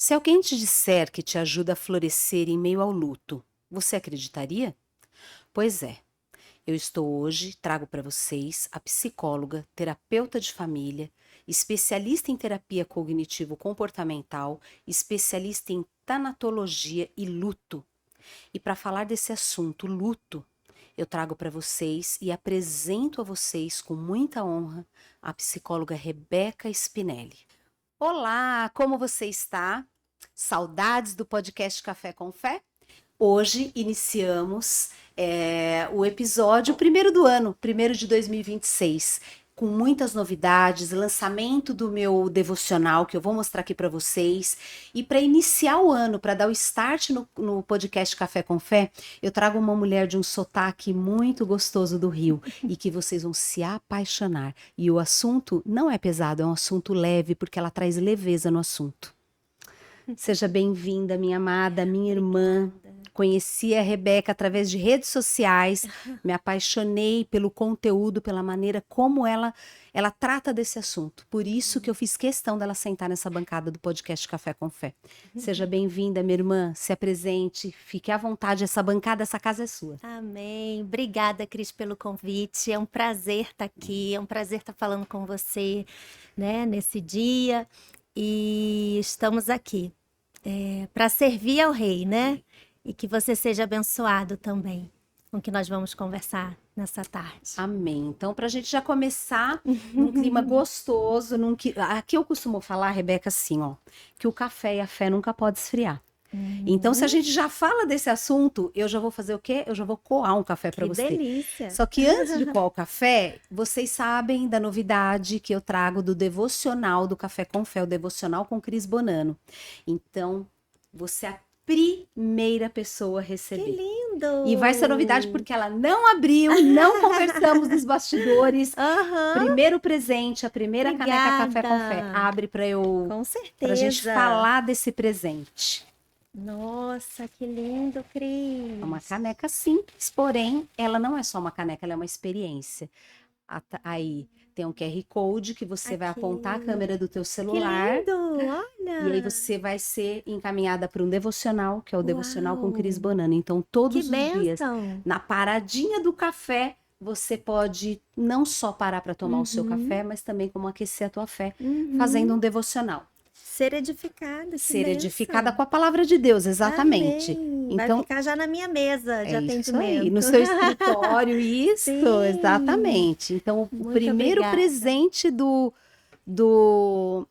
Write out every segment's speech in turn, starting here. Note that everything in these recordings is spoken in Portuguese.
Se alguém te disser que te ajuda a florescer em meio ao luto, você acreditaria? Pois é, eu estou hoje, trago para vocês a psicóloga, terapeuta de família, especialista em terapia cognitivo-comportamental, especialista em tanatologia e luto. E para falar desse assunto, luto, eu trago para vocês e apresento a vocês com muita honra a psicóloga Rebeca Spinelli. Olá, como você está? Saudades do podcast Café com Fé? Hoje iniciamos o episódio, o primeiro do ano, primeiro de 2026, com muitas novidades, lançamento do meu devocional, que eu vou mostrar aqui para vocês. E para iniciar o ano, para dar o start no podcast Café com Fé, eu trago uma mulher de um sotaque muito gostoso do Rio e que vocês vão se apaixonar. E o assunto não é pesado, é um assunto leve, porque ela traz leveza no assunto. Seja bem-vinda, minha amada, minha irmã. Conheci a Rebeca através de redes sociais, me apaixonei pelo conteúdo, pela maneira como ela trata desse assunto. Por isso que eu fiz questão dela sentar nessa bancada do podcast Café com Fé. Seja bem-vinda, minha irmã, se apresente, fique à vontade, essa bancada, essa casa é sua. Amém. Obrigada, Cris, pelo convite. É um prazer estar aqui, é um prazer estar falando com você, né, nesse dia. E estamos aqui para servir ao Rei, né? E que você seja abençoado também com o que nós vamos conversar nessa tarde. Amém. Então, para a gente já começar num clima gostoso, aqui eu costumo falar, Rebeca, assim, ó, que o café e a fé nunca pode esfriar. Então, se a gente já fala desse assunto, eu já vou fazer o quê? Eu já vou coar um café para você. Que delícia! Só que antes de coar o café, vocês sabem da novidade que eu trago do devocional do Café com Fé, o devocional com Cris Bonanno. Então, você é a primeira pessoa a receber. Que lindo! E vai ser novidade porque ela não abriu, não conversamos nos bastidores. Primeiro presente, a primeira caneca Café com Fé. Abre para Com certeza. Pra gente falar desse presente. Nossa, que lindo, Cris. É uma caneca simples, porém, ela não é só uma caneca, ela é uma experiência. Aí tem um QR Code que você vai apontar a câmera do teu celular. Que lindo, olha! E aí você vai ser encaminhada para um devocional, que é o devocional com Cris Bonanno. Então, todos os dias, na paradinha do café, você pode não só parar para tomar o seu café, mas também como aquecer a tua fé, fazendo um devocional. Ser edificada. Ser edificada com a palavra de Deus, exatamente. Amém. Então, vai ficar já na minha mesa de atendimento. Isso aí, no seu escritório, isso, Sim. Exatamente. Então, o primeiro presente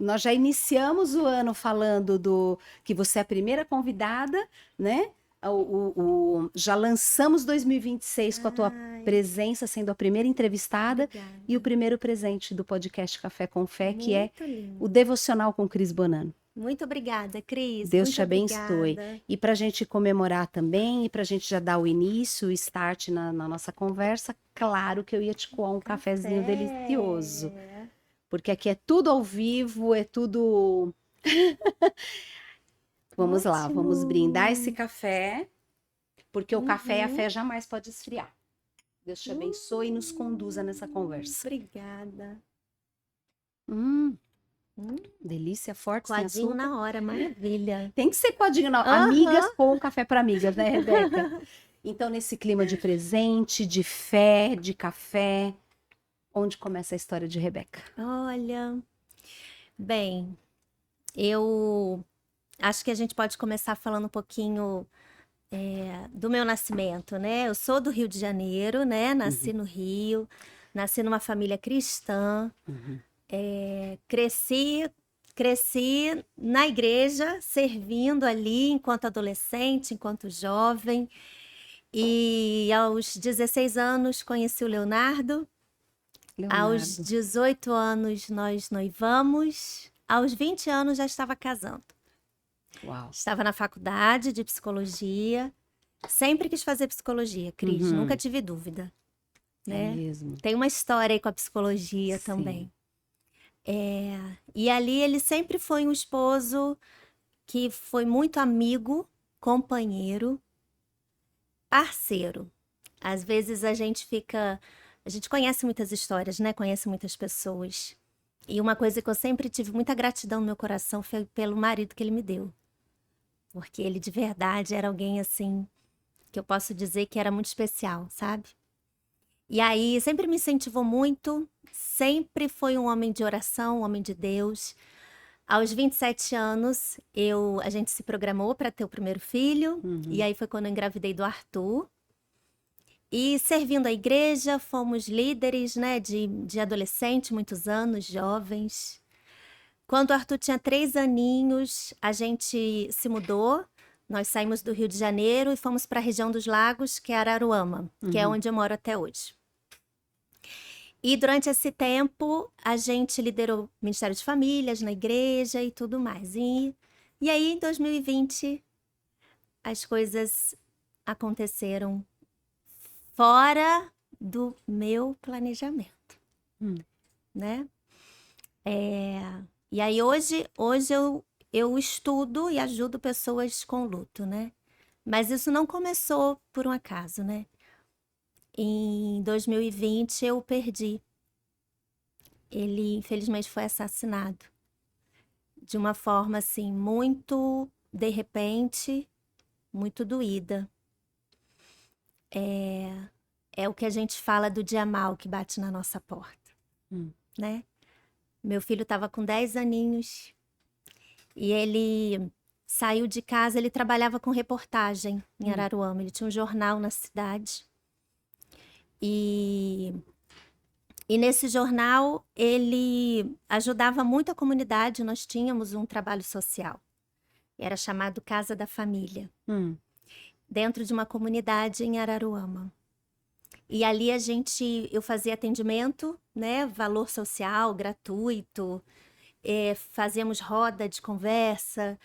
nós já iniciamos o ano falando que você é a primeira convidada, né? Já lançamos 2026 com a tua presença sendo a primeira entrevistada. Obrigada. E o primeiro presente do podcast Café com Fé, que é lindo. o devocional com Cris Bonanno. Muito obrigada, Cris. Deus Muito te abençoe. Obrigada. E para a gente comemorar também, e para a gente já dar o início, o start na nossa conversa, claro que eu ia te coar um cafezinho delicioso. Porque aqui é tudo ao vivo, é tudo... Vamos lá, vamos brindar esse café, porque o café e a fé jamais pode esfriar. Deus te abençoe e nos conduza nessa conversa. Obrigada. Delícia, forte, Coadinho sem açúcar. na hora, maravilha. Tem que ser coadinho na hora. Amigas com café para amigas, né, Rebeca? Então, nesse clima de presente, de fé, de café, onde começa a história de Rebeca? Olha, bem, eu acho que a gente pode começar falando um pouquinho do meu nascimento, né? Eu sou do Rio de Janeiro, né? Nasci no Rio, nasci numa família cristã, cresci na igreja, servindo ali enquanto adolescente, enquanto jovem. E aos 16 anos conheci o Leonardo. Aos 18 anos nós noivamos. Aos 20 anos já estava casando. Uau. Estava na faculdade de psicologia. Sempre quis fazer psicologia, Cris. Nunca tive dúvida. Né? É mesmo. Tem uma história aí com a psicologia também. E ali ele sempre foi um esposo que foi muito amigo, companheiro, parceiro. Às vezes a gente conhece muitas histórias, né? Conhece muitas pessoas. E uma coisa que eu sempre tive muita gratidão no meu coração foi pelo marido que ele me deu. porque ele de verdade era alguém assim, que eu posso dizer que era muito especial, sabe? E aí sempre me incentivou muito, sempre foi um homem de oração, um homem de Deus. Aos 27 anos, a gente se programou para ter o primeiro filho, e aí foi quando eu engravidei do Arthur. E servindo a igreja, fomos líderes, né, de adolescente, muitos anos, jovens. Quando o Arthur tinha 3 aninhos, a gente se mudou. Nós saímos do Rio de Janeiro e fomos para a região dos Lagos, que é Araruama, que é onde eu moro até hoje. E durante esse tempo, a gente liderou o Ministério de Famílias na igreja e tudo mais. E aí, em 2020, as coisas aconteceram fora do meu planejamento, né? E aí, hoje eu estudo e ajudo pessoas com luto, né? Mas isso não começou por um acaso, né? Em 2020, eu perdi. Ele, infelizmente, foi assassinado. De uma forma, assim, muito de repente, muito doída. É o que a gente fala do dia mal que bate na nossa porta, né? Meu filho estava com 10 aninhos e ele saiu de casa, ele trabalhava com reportagem em Araruama, ele tinha um jornal na cidade. E nesse jornal ele ajudava muito a comunidade, nós tínhamos um trabalho social. Era chamado Casa da Família, dentro de uma comunidade em Araruama. E ali eu fazia atendimento, né, valor social, gratuito, fazíamos roda de conversa.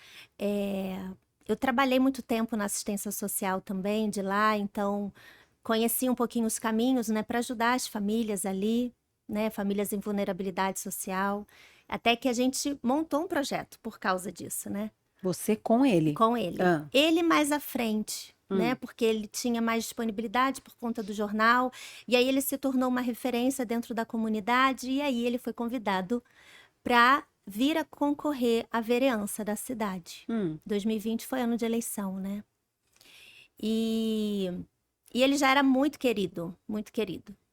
Eu trabalhei muito tempo na assistência social também de lá, então conheci um pouquinho os caminhos, né, para ajudar as famílias ali, né, famílias em vulnerabilidade social, até que a gente montou um projeto por causa disso, né? Você com ele? Com ele. Ah. Ele mais à frente, né? Porque ele tinha mais disponibilidade por conta do jornal. E aí ele se tornou uma referência dentro da comunidade. E aí ele foi convidado para vir a concorrer à vereança da cidade. 2020 foi ano de eleição, né? E ele já era muito querido,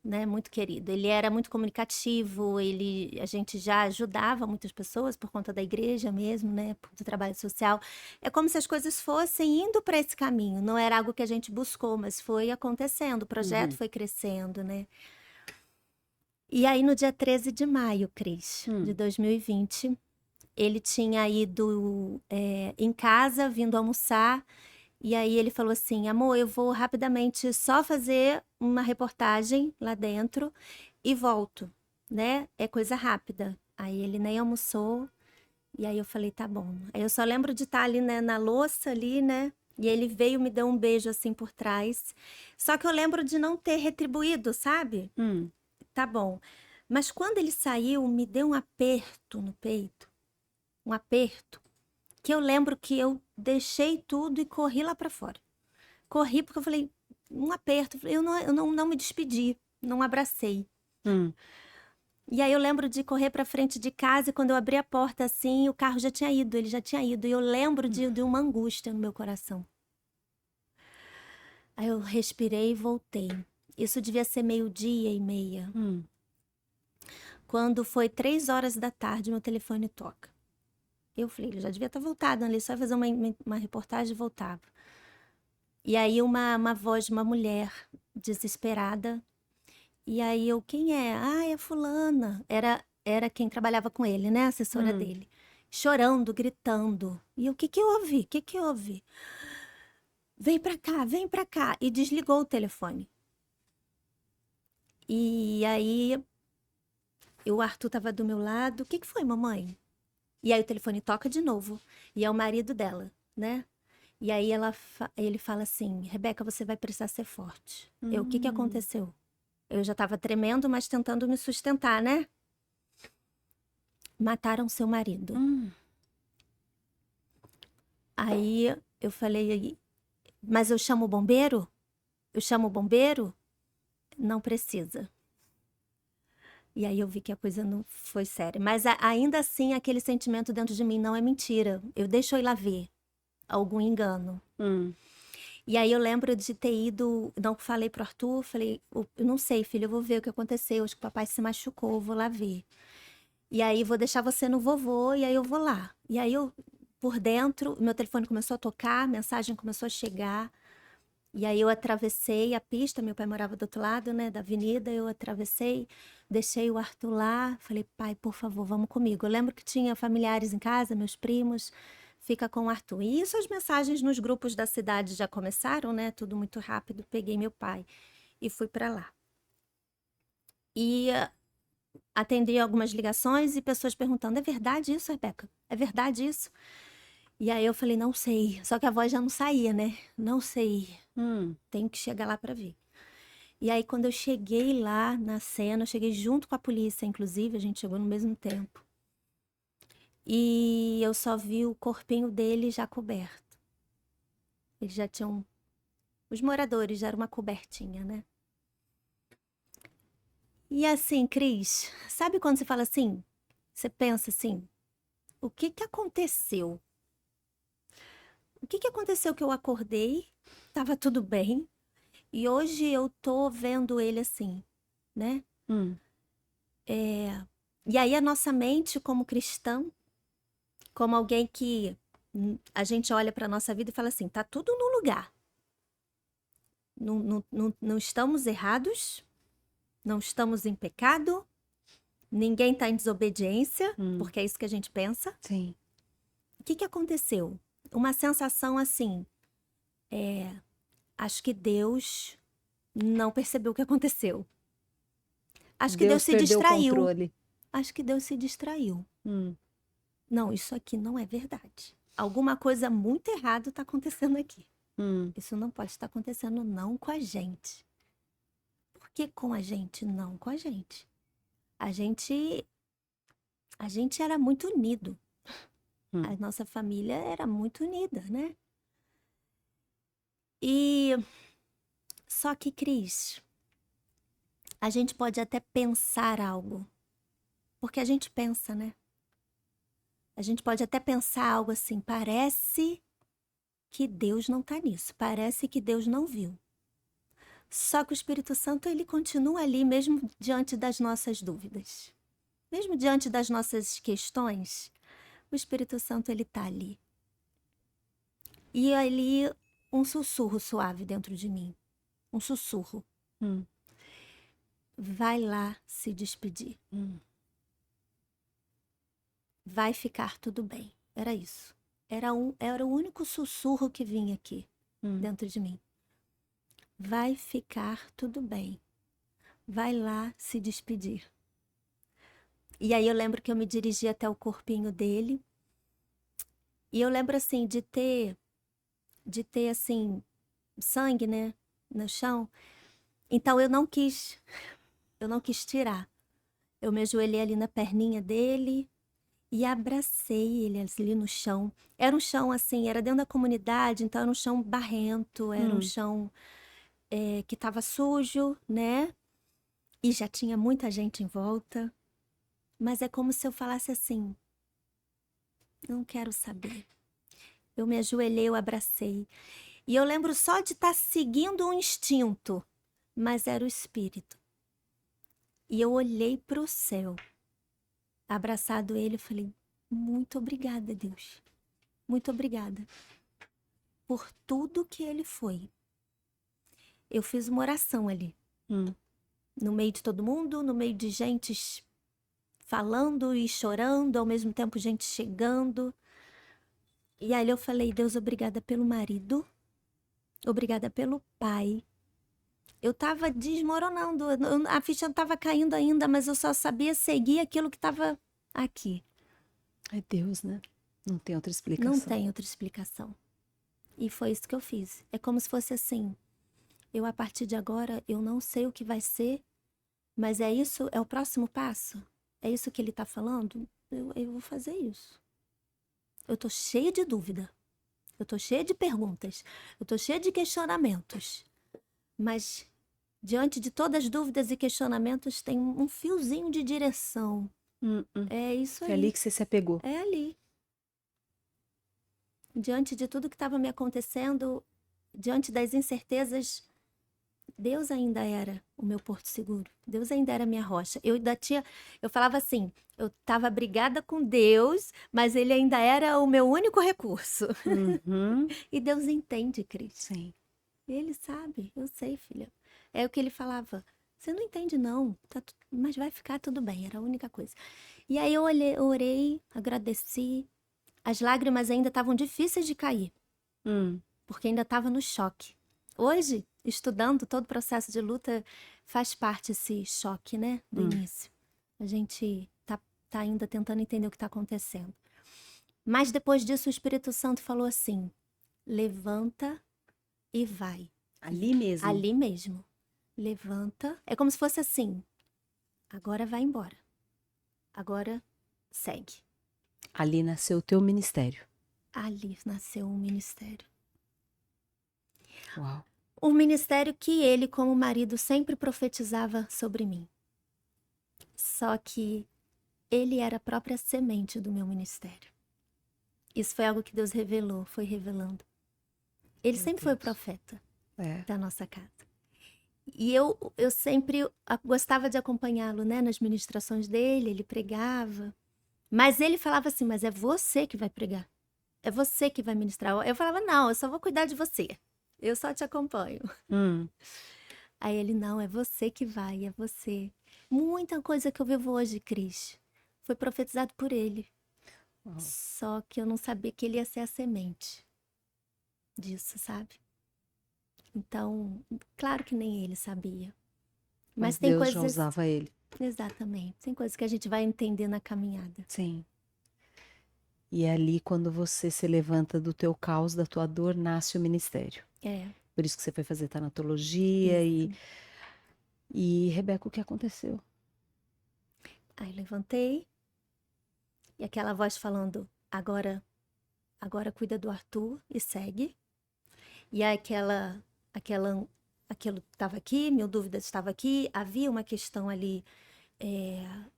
né? Muito querido. Ele era muito comunicativo, a gente já ajudava muitas pessoas por conta da igreja mesmo, né? Do trabalho social. É como se as coisas fossem indo para esse caminho. Não era algo que a gente buscou, mas foi acontecendo. O projeto foi crescendo, né? E aí, no dia 13 de maio, Cris, de 2020, ele tinha ido em casa, vindo almoçar. E aí ele falou assim, amor, eu vou rapidamente só fazer uma reportagem lá dentro e volto, né? É coisa rápida. Aí ele nem almoçou, e aí eu falei, tá bom. Aí eu só lembro de estar ali, né, na louça ali, né? E ele veio, me deu um beijo assim por trás. Só que eu lembro de não ter retribuído, sabe? Tá bom. Mas quando ele saiu, me deu um aperto no peito. Um aperto. Que eu lembro que eu deixei tudo e corri lá para fora. Corri porque eu falei, um aperto, eu não me despedi, não abracei. E aí eu lembro de correr para frente de casa e quando eu abri a porta assim, o carro já tinha ido, ele já tinha ido. E eu lembro de uma angústia no meu coração. Aí eu respirei e voltei. Isso devia ser 12:30. Quando foi 3 horas da tarde, meu telefone toca. Eu falei, ele já devia estar voltado ali, só ia fazer uma reportagem e voltava. E aí uma voz de uma mulher desesperada. E aí eu, quem é? Ah, é a fulana. Era quem trabalhava com ele, né? A assessora dele. Chorando, gritando. E eu, o que que houve? O que que houve? Vem pra cá, vem pra cá. E desligou o telefone. E aí o Arthur tava do meu lado. O que que foi, mamãe? E aí o telefone toca de novo. E é o marido dela, né? E aí ele fala assim, Rebeca, você vai precisar ser forte. O que que aconteceu? Eu já estava tremendo, mas tentando me sustentar, né? Mataram seu marido. Aí eu falei, mas eu chamo o bombeiro? Eu chamo o bombeiro? Não precisa. E aí eu vi que a coisa não foi séria. Mas ainda assim, aquele sentimento dentro de mim não é mentira. Eu deixo eu ir lá ver. algum engano. Hum. E aí eu lembro de ter ido, não falei pro Arthur, falei, eu não sei, filho, eu vou ver o que aconteceu, acho que o papai se machucou, eu vou lá ver. E aí vou deixar você no vovô, e aí eu vou lá. E aí eu, por dentro, meu telefone começou a tocar, a mensagem começou a chegar. E aí eu atravessei a pista, meu pai morava do outro lado, né, da avenida, eu atravessei, deixei o Arthur lá, falei, pai, por favor, vamos comigo. Eu lembro que tinha familiares em casa, meus primos, fica com o Arthur. E isso, as mensagens nos grupos da cidade já começaram, né, tudo muito rápido, peguei meu pai e fui para lá. E atendi algumas ligações e pessoas perguntando, é verdade isso, Rebeca? É verdade isso? E aí eu falei, não sei, só que a voz já não saía, né, não sei. Tenho que chegar lá para ver. E aí, quando eu cheguei lá na cena, eu cheguei junto com a polícia, inclusive, a gente chegou no mesmo tempo. E eu só vi o corpinho dele já coberto. Eles já tinham. Os moradores já era uma cobertinha, né? E assim, Cris, sabe quando você fala assim? Você pensa assim: o que que aconteceu? O que que aconteceu que eu acordei? Tava tudo bem. E hoje eu tô vendo ele assim, né? E aí a nossa mente como cristã, como alguém que a gente olha para nossa vida e fala assim, tá tudo no lugar. Não estamos errados, não estamos em pecado, ninguém está em desobediência, porque é isso que a gente pensa. Sim. O que que aconteceu? Uma sensação assim, acho que Deus não percebeu o que aconteceu. Acho que Deus se perdeu o distraiu. controle. Acho que Deus se distraiu. Não, isso aqui não é verdade. Alguma coisa muito errada está acontecendo aqui. Isso não pode estar acontecendo não com a gente. Por que com a gente? Não com a gente. A gente era muito unido. A nossa família era muito unida, né? E só que, Cris, a gente pode até pensar algo. Porque a gente pensa, né? A gente pode até pensar algo assim, parece que Deus não tá nisso, parece que Deus não viu. Só que o Espírito Santo, ele continua ali mesmo diante das nossas dúvidas. Mesmo diante das nossas questões, o Espírito Santo, ele tá ali. E ali, um sussurro suave dentro de mim. Um sussurro. Vai lá se despedir. Vai ficar tudo bem. Era isso. Era o único sussurro que vinha aqui, dentro de mim. Vai ficar tudo bem. Vai lá se despedir. E aí eu lembro que eu me dirigi até o corpinho dele. E eu lembro, assim, de ter assim, sangue, né, no chão. Então eu não quis tirar. Eu me ajoelhei ali na perninha dele e abracei ele ali no chão. Era um chão, assim, era dentro da comunidade, então era um chão barrento, era um chão que estava sujo, né? E já tinha muita gente em volta. Mas é como se eu falasse assim, não quero saber. Eu me ajoelhei, eu abracei. E eu lembro só de estar seguindo um instinto, mas era o espírito. E eu olhei para o céu, abraçado ele, eu falei, muito obrigada, Deus. Muito obrigada por tudo que ele foi. Eu fiz uma oração ali. No meio de todo mundo, no meio de gente falando e chorando, ao mesmo tempo gente chegando. E aí eu falei, Deus, obrigada pelo marido, obrigada pelo pai. Eu tava desmoronando, a ficha não tava caindo ainda, mas eu só sabia seguir aquilo que tava aqui. É Deus, né? Não tem outra explicação. Não tem outra explicação. E foi isso que eu fiz. É como se fosse assim, eu a partir de agora, eu não sei o que vai ser, mas é isso, é o próximo passo? É isso que ele tá falando? Eu vou fazer isso. Eu tô cheia de dúvida. Eu tô cheia de perguntas. Eu tô cheia de questionamentos. Mas, diante de todas as dúvidas e questionamentos, tem um fiozinho de direção. É isso aí. É ali que você se apegou. É ali. diante de tudo que estava me acontecendo, diante das incertezas, Deus ainda era o meu porto seguro. Deus ainda era a minha rocha. Eu falava assim, eu estava brigada com Deus, mas ele ainda era o meu único recurso. Uhum. E Deus entende, Cris. Sim. Ele sabe, eu sei, filha. É o que ele falava. Você não entende, não, mas vai ficar tudo bem, era a única coisa. E aí eu orei, agradeci. As lágrimas ainda estavam difíceis de cair, porque ainda estava no choque. Hoje, estudando todo o processo de luta, faz parte esse choque, né, do início. A gente tá ainda tentando entender o que está acontecendo. Mas depois disso, o Espírito Santo falou assim: levanta e vai. Ali mesmo. Ali mesmo. Levanta. É como se fosse assim: agora vai embora. Agora segue. Ali nasceu o teu ministério. Ali nasceu um ministério. Uau. Um ministério que ele, como marido, sempre profetizava sobre mim. Só que ele era a própria semente do meu ministério. Isso foi algo que Deus revelou, foi revelando. Ele Meu sempre foi o Deus. profeta É. da nossa casa. E eu sempre gostava de acompanhá-lo, né, nas ministrações dele, ele pregava. Mas ele falava assim, mas é você que vai pregar. É você que vai ministrar. Eu falava, não, eu só vou cuidar de você. Eu só te acompanho. Aí ele, não, é você que vai, é você. Muita coisa que eu vivo hoje, Cris, foi profetizado por ele. Uau. Só que eu não sabia que ele ia ser a semente disso, sabe? Então, claro que nem ele sabia. Mas tem Deus já coisas. usava ele. Exatamente. Tem coisas que a gente vai entender na caminhada. Sim. E é ali, quando você se levanta do teu caos, da tua dor, nasce o ministério. É. Por isso que você foi fazer tanatologia Isso. e Rebeca, o que aconteceu? Aí levantei e aquela voz falando: agora cuida do Arthur e segue. E aí aquilo estava aqui, mil dúvidas estava aqui. Havia uma questão ali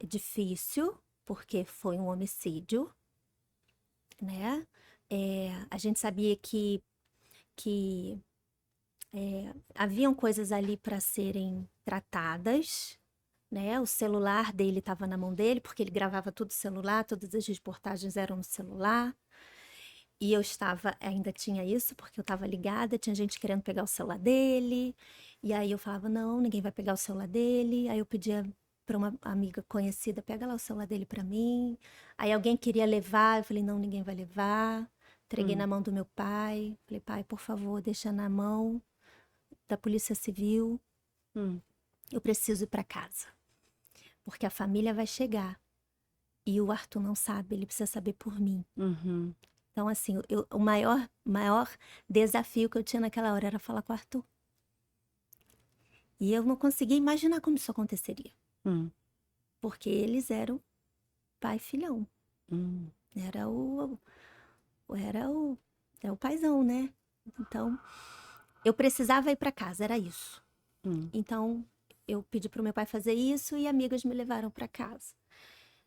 difícil, porque foi um homicídio, né? A gente sabia que haviam coisas ali para serem tratadas, né? O celular dele estava na mão dele, porque ele gravava tudo no celular, todas as reportagens eram no celular. E eu ainda tinha isso, porque eu estava ligada, tinha gente querendo pegar o celular dele. E aí eu falava, não, ninguém vai pegar o celular dele. Aí eu pedia para uma amiga conhecida, pega lá o celular dele para mim. Aí alguém queria levar, eu falei, não, ninguém vai levar. Entreguei na mão do meu pai. Falei, pai, por favor, deixa na mão da Polícia Civil. Eu preciso ir para casa. Porque a família vai chegar. E o Arthur não sabe, ele precisa saber por mim. Então, assim, o maior desafio que eu tinha naquela hora era falar com o Arthur. E eu não conseguia imaginar como isso aconteceria. Porque eles eram pai e filhão. Era o paizão, né? Então, eu precisava ir para casa, era isso. Então, eu pedi pro meu pai fazer isso e amigas me levaram para casa.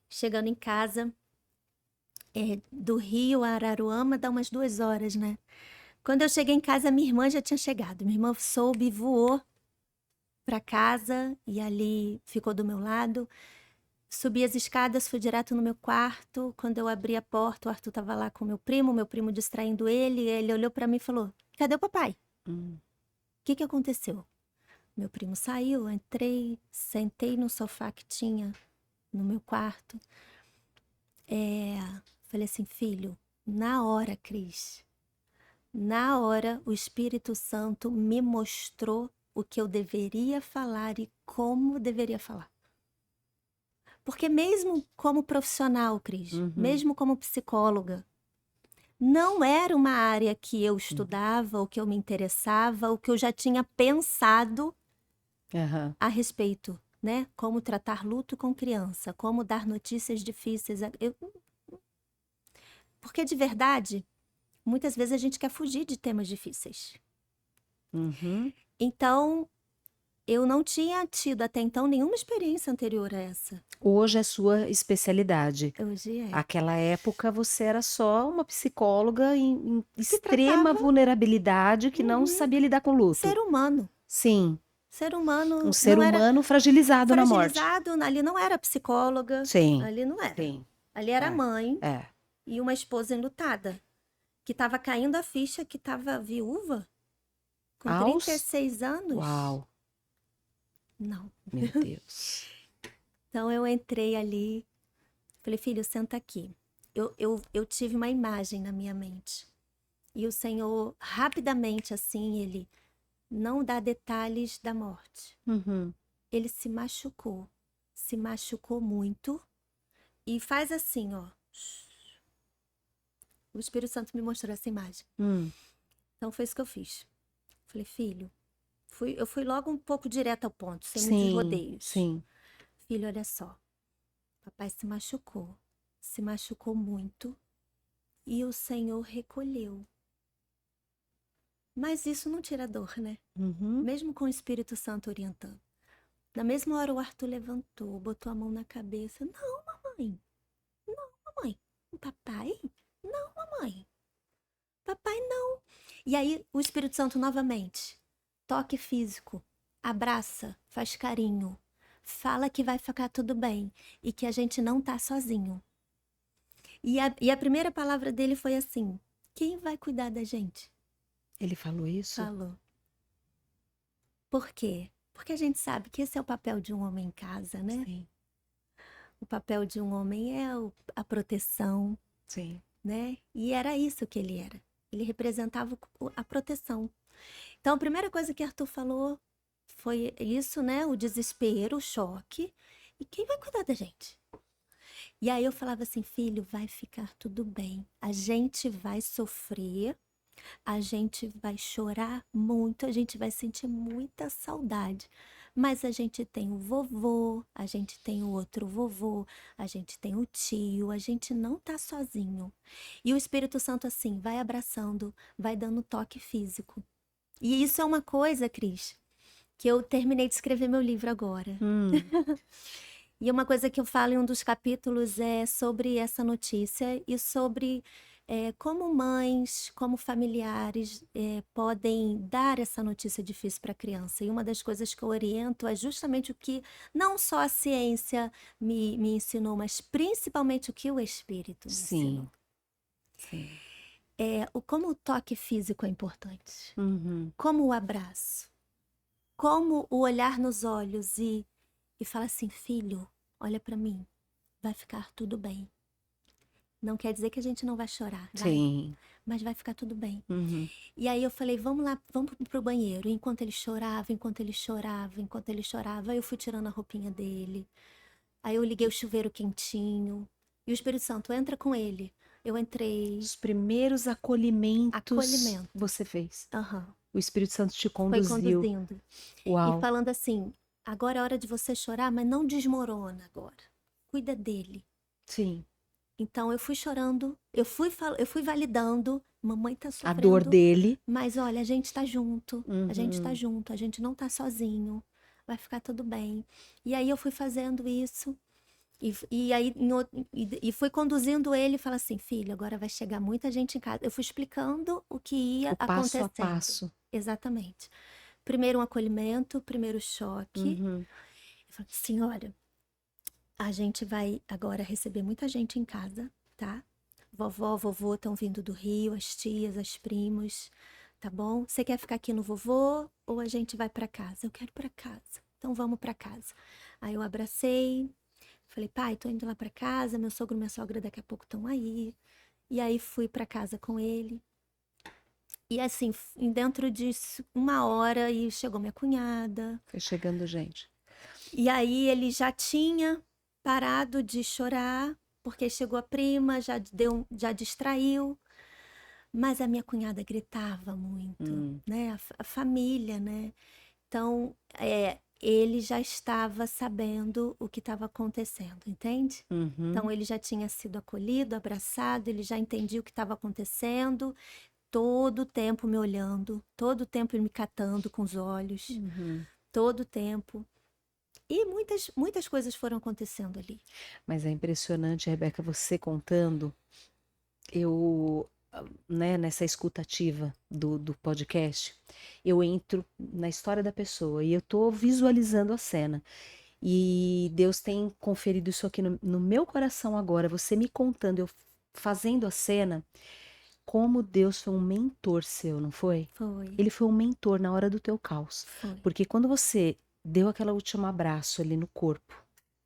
Chegando em casa, do Rio a Araruama dá umas 2 horas, né? Quando eu cheguei em casa, minha irmã já tinha chegado. Minha irmã soube, voou para casa e ali ficou do meu lado. Subi as escadas, fui direto no meu quarto. Quando eu abri a porta, o Arthur estava lá com meu primo distraindo ele. Ele olhou para mim e falou: cadê o papai? O que aconteceu? Meu primo saiu, entrei, sentei no sofá que tinha no meu quarto. Falei assim, filho, na hora, Cris, na hora o Espírito Santo me mostrou o que eu deveria falar e como deveria falar. Porque mesmo como profissional, Cris, mesmo como psicóloga, não era uma área que eu estudava, ou que eu me interessava, ou que eu já tinha pensado a respeito, né? Como tratar luto com criança, como dar notícias difíceis. Porque de verdade, muitas vezes a gente quer fugir de temas difíceis. Então, eu não tinha tido até então nenhuma experiência anterior a essa. Hoje é sua especialidade. Hoje é. Aquela época você era só uma psicóloga em Que extrema tratava vulnerabilidade que não sabia lidar com luto. ser humano. Sim, Ser um humano ser não era humano fragilizado na morte. fragilizado, ali não era psicóloga, Sim, ali não era. sim. Ali era É, mãe é. e uma esposa enlutada, que estava caindo a ficha, que estava viúva, com Aos? 36 anos. Uau, Não. meu Deus. Então eu entrei ali, falei, filho, senta aqui. Eu tive uma imagem na minha mente. E o Senhor, rapidamente assim, ele não dá detalhes da morte. Uhum. Ele se machucou muito. E faz assim, ó. O Espírito Santo me mostrou essa imagem. Então foi isso que eu fiz. Falei, filho, eu fui logo um pouco direto ao ponto, sem muitos Sim, rodeios. sim. Filho, olha só. Papai se machucou muito e o Senhor recolheu. Mas isso não tira dor, né? Uhum. Mesmo com o Espírito Santo orientando. Na mesma hora o Arthur levantou, botou a mão na cabeça. Não, mamãe. Não, mamãe. Papai? Não, mamãe. Papai, não. E aí o Espírito Santo novamente. Toque físico. Abraça, faz carinho. Fala que vai ficar tudo bem e que a gente não tá sozinho. E a primeira palavra dele foi assim: quem vai cuidar da gente? Ele falou isso? Falou. Por quê? Porque a gente sabe que esse é o papel de um homem em casa, né? Sim, O papel de um homem é a proteção, sim. né? E era isso que ele era. Ele representava a proteção. Então, a primeira coisa que Arthur falou foi isso, né? O desespero, o choque. E quem vai cuidar da gente? E aí eu falava assim, filho, vai ficar tudo bem. A gente vai sofrer, a gente vai chorar muito, a gente vai sentir muita saudade. Mas a gente tem o vovô, a gente tem o outro vovô, a gente tem o tio, a gente não tá sozinho. E o Espírito Santo, assim, vai abraçando, vai dando toque físico. E isso é uma coisa, Cris, que eu terminei de escrever meu livro agora. E uma coisa que eu falo em um dos capítulos é sobre essa notícia e sobre como mães, como familiares podem dar essa notícia difícil para a criança. E uma das coisas que eu oriento é justamente o que não só a ciência me ensinou, mas principalmente o que o Espírito me ensinou. Sim. Como o toque físico é importante. Uhum. Como o abraço. Como o olhar nos olhos e falar assim, filho, olha para mim, vai ficar tudo bem. Não quer dizer que a gente não vai chorar, Sim. mas vai ficar tudo bem. Uhum. E aí eu falei, vamos lá, vamos pro banheiro. E enquanto ele chorava, eu fui tirando a roupinha dele. Aí eu liguei o chuveiro quentinho. E o Espírito Santo, entra com ele. Eu entrei. Os primeiros acolhimentos Acolhimento. você fez. Aham. O Espírito Santo te Foi conduziu. conduzindo. Uau. E falando assim, agora é hora de você chorar, mas não desmorona agora. Cuida dele. Sim. Então eu fui chorando, eu fui validando, mamãe tá A sofrendo. dor dele. Mas olha, a gente tá junto, a gente tá Uhum. junto, a gente não tá sozinho, vai ficar tudo bem. E aí eu fui fazendo isso, e aí e fui conduzindo ele e falei assim, filho, agora vai chegar muita gente em casa. Eu fui explicando o que ia O passo a acontecendo. passo. Exatamente. Primeiro um acolhimento, primeiro choque. Uhum. Eu falei, senhora, a gente vai agora receber muita gente em casa, tá? Vovó, vovô estão vindo do Rio, as tias, as primos, tá bom? Você quer ficar aqui no vovô ou a gente vai para casa? Eu quero ir para casa. Então vamos para casa. Aí eu abracei, falei, pai, tô indo lá para casa, meu sogro e minha sogra daqui a pouco estão aí. E aí fui para casa com ele. E assim, dentro de uma hora, e chegou minha cunhada. Foi chegando gente. E aí ele já tinha parado de chorar, porque chegou a prima, já distraiu. Mas a minha cunhada gritava muito, né? A família, né? Então, ele já estava sabendo o que estava acontecendo, entende? Uhum. Então, ele já tinha sido acolhido, abraçado, ele já entendia o que estava acontecendo, todo o tempo me olhando, todo o tempo me catando com os olhos. Uhum. todo o tempo. E muitas coisas foram acontecendo ali. Mas é impressionante, Rebeca, você contando, eu, né, nessa escutativa do podcast, eu entro na história da pessoa e eu tô visualizando a cena. E Deus tem conferido isso aqui no meu coração agora, você me contando, eu fazendo a cena, como Deus foi um mentor seu, não foi? Foi, Ele foi um mentor na hora do teu caos. foi. Porque quando você deu aquele último abraço ali no corpo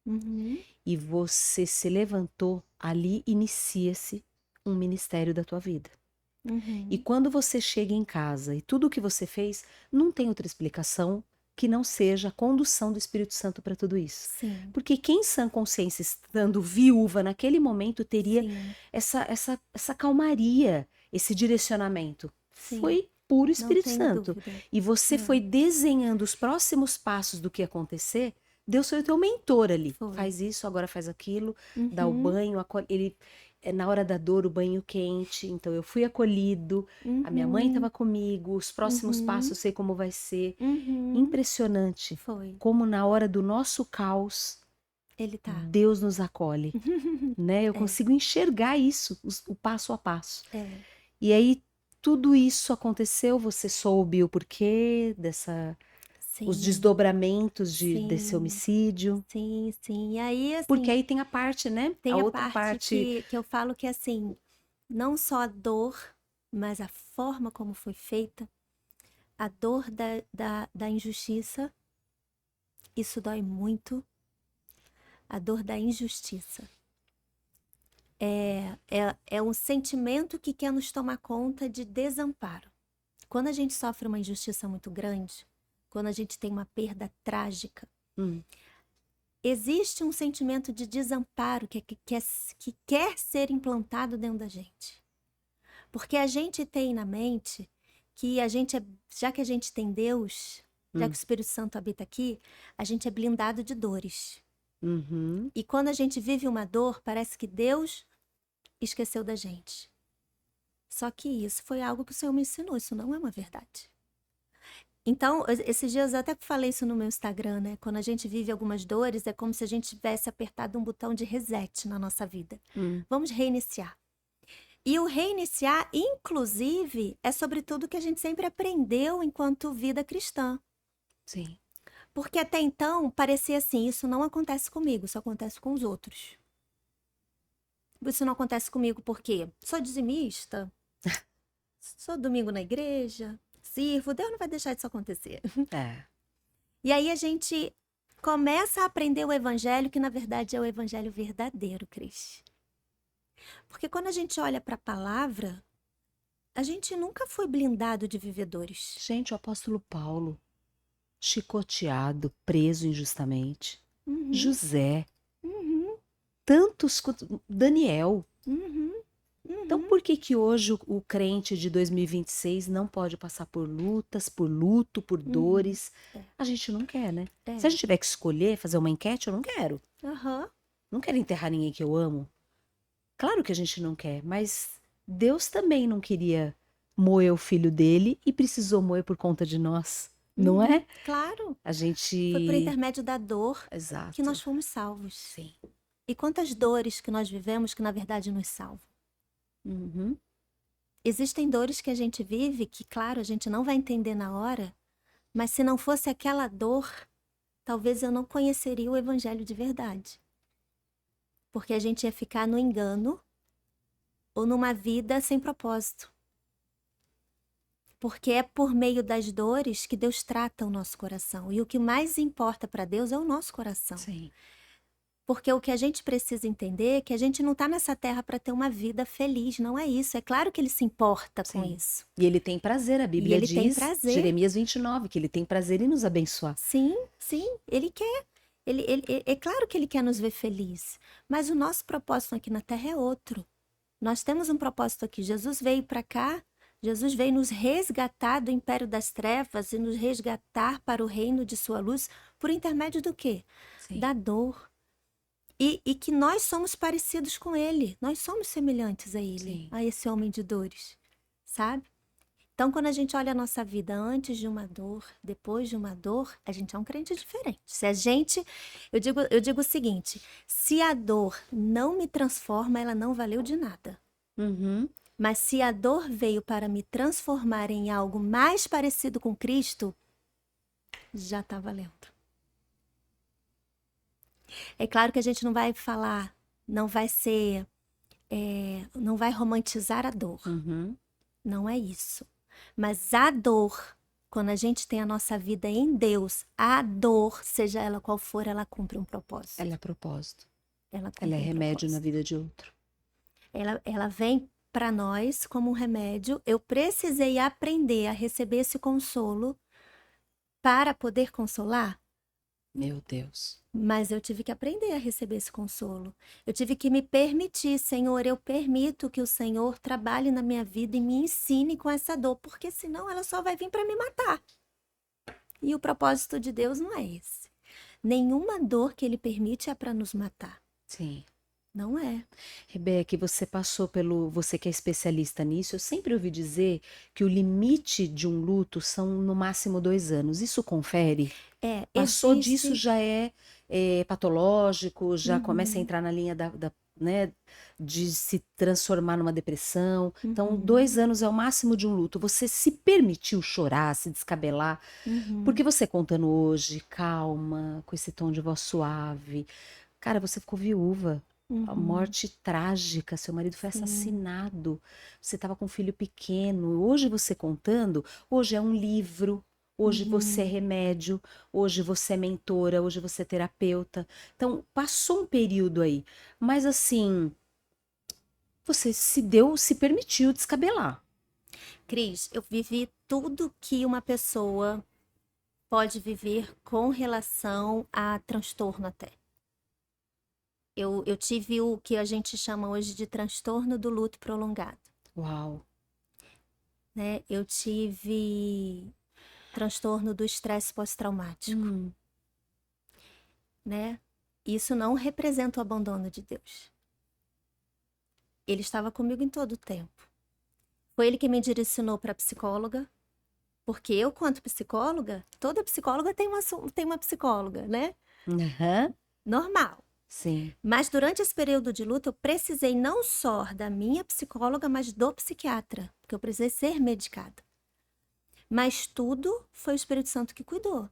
Uhum, e você se levantou, ali inicia-se um ministério da tua vida. E uhum. quando você chega em casa e tudo o que você fez, não tem outra explicação que não seja a condução do Espírito Santo para tudo isso. Sim, Porque quem em sã consciência, estando viúva naquele momento, teria sim, essa calmaria, esse direcionamento. sim. Foi puro Não Espírito tenho Santo. dúvida. E você É, foi desenhando os próximos passos do que ia acontecer. Deus foi o teu mentor ali. foi. Faz isso, agora faz aquilo, dá o Uhum, banho, ele na hora da dor o banho quente. Então eu fui acolhido, a minha mãe uhum, estava comigo, os próximos passos uhum, eu sei como vai ser. uhum. Impressionante Foi. como na hora do nosso caos Ele tá. Deus nos acolhe, né? Eu É, consigo enxergar isso, o passo a passo. é. E aí tudo isso aconteceu, você soube o porquê os Sim, desdobramentos desse sim, homicídio, sim, sim. E aí, porque assim, aí tem a parte, né? A tem a outra parte parte. que eu falo que, assim, não só a dor, mas a forma como foi feita, a dor da injustiça, isso dói muito, a dor da injustiça. É um sentimento que quer nos tomar conta de desamparo. Quando a gente sofre uma injustiça muito grande, quando a gente tem uma perda trágica, Hum, existe um sentimento de desamparo que quer ser implantado dentro da gente. Porque a gente tem na mente que a gente já que a gente tem Deus, já que o hum, Espírito Santo habita aqui, a gente é blindado de dores. uhum. E quando a gente vive uma dor, parece que Deus esqueceu da gente. Só que isso foi algo que o Senhor me ensinou, isso não é uma verdade. Então, esses dias eu até falei isso no meu Instagram, né? Quando a gente vive algumas dores, é como se a gente tivesse apertado um botão de reset na nossa vida. Vamos reiniciar. E o reiniciar, inclusive, é sobre tudo que a gente sempre aprendeu enquanto vida cristã. Sim. Porque até então parecia assim: isso não acontece comigo, isso acontece com os outros. Isso não acontece comigo porque sou dizimista, sou domingo na igreja, sirvo, Deus não vai deixar isso acontecer. É. E aí a gente começa a aprender o evangelho, que na verdade é o evangelho verdadeiro, Cris. Porque quando a gente olha para a palavra, a gente nunca foi blindado de vivedores. Gente, o apóstolo Paulo, chicoteado, preso injustamente. Uhum, José, uhum, tantos. Daniel. uhum, Então, uhum. por que que hoje o crente de 2026 não pode passar por lutas, por luto, por Uhum. dores? A gente não quer, né? É, Se a gente tiver que escolher, fazer uma enquete, eu não quero. aham, Não quero enterrar ninguém que eu amo. Claro que a gente não quer, mas Deus também não queria moer o filho dele e precisou moer por conta de nós, não uhum. é? Claro, A foi por gente. intermédio da dor que Exato. nós fomos salvos. Sim. E quantas dores que nós vivemos que na verdade nos salvam. Uhum. Existem dores que a gente vive que, claro, a gente não vai entender na hora, mas se não fosse aquela dor, talvez eu não conheceria o evangelho de verdade. Porque a gente ia ficar no engano ou numa vida sem propósito. Porque é por meio das dores que Deus trata o nosso coração. E o que mais importa para Deus é o nosso coração. Sim. Porque o que a gente precisa entender é que a gente não está nessa terra para ter uma vida feliz, não é isso. É claro que ele se importa com Sim. isso. E ele tem prazer, a E Bíblia ele tem diz, prazer. Jeremias 29, que ele tem prazer em nos abençoar. Sim, sim, ele quer. É claro que ele quer nos ver felizes. Mas o nosso propósito aqui na terra é outro. Nós temos um propósito aqui. Jesus veio para cá, Jesus veio nos resgatar do império das trevas e nos resgatar para o reino de sua luz por intermédio do quê? Sim. Da dor. E que nós somos parecidos com ele. Nós somos semelhantes a ele, Sim. a esse homem de dores, sabe? Então, quando a gente olha a nossa vida antes de uma dor, depois de uma dor, a gente é um crente diferente. Se a gente, eu digo o seguinte: se a dor não me transforma, ela não valeu de nada. Uhum. Mas se a dor veio para me transformar em algo mais parecido com Cristo, já está valendo. É claro que a gente não vai falar, não vai ser, não vai romantizar a dor. Uhum. Não é isso. Mas a dor, quando a gente tem a nossa vida em Deus, a dor, seja ela qual for, ela cumpre um propósito. Ela é propósito. Ela Ela é cumpre um remédio na propósito. vida de outro. Ela vem para nós como um remédio. Eu precisei aprender a receber esse consolo para poder consolar, Meu Deus. mas eu tive que aprender a receber esse consolo. Eu tive que me permitir, Senhor, eu permito que o Senhor trabalhe na minha vida e me ensine com essa dor, porque senão ela só vai vir para me matar. E o propósito de Deus não é esse. Nenhuma dor que ele permite é para nos matar. Sim. Não é. Rebeca, você passou pelo. Você que é especialista nisso, eu sempre ouvi dizer que o limite de um luto são no máximo 2 anos. Isso confere? Passou disso Existe. já é patológico, já começa a Uhum, entrar na linha né, de se transformar numa depressão. Então, uhum, 2 anos é o máximo de um luto. Você se permitiu chorar, se descabelar, uhum, porque você contando hoje, calma, com esse tom de voz suave. Cara, você ficou viúva. A uhum. morte trágica, seu marido foi Sim. assassinado. Você estava com um filho pequeno. Hoje você contando, hoje é um livro, hoje você é Uhum. remédio, hoje você é mentora, hoje você é terapeuta. Então, passou um período aí, mas assim, você se permitiu descabelar. Cris, eu vivi tudo que uma pessoa pode viver com relação a transtorno até. Eu tive o que a gente chama hoje de transtorno do luto prolongado, Uau. né? Eu tive transtorno do estresse pós-traumático, Hum, né? Isso não representa o abandono de Deus. Ele estava comigo em todo o tempo. Foi ele que me direcionou para a psicóloga, porque eu, quanto psicóloga, toda psicóloga tem uma psicóloga, né? aham, Normal. sim. Mas durante esse período de luta, eu precisei não só da minha psicóloga, mas do psiquiatra, porque eu precisei ser medicada. Mas tudo foi o Espírito Santo que cuidou.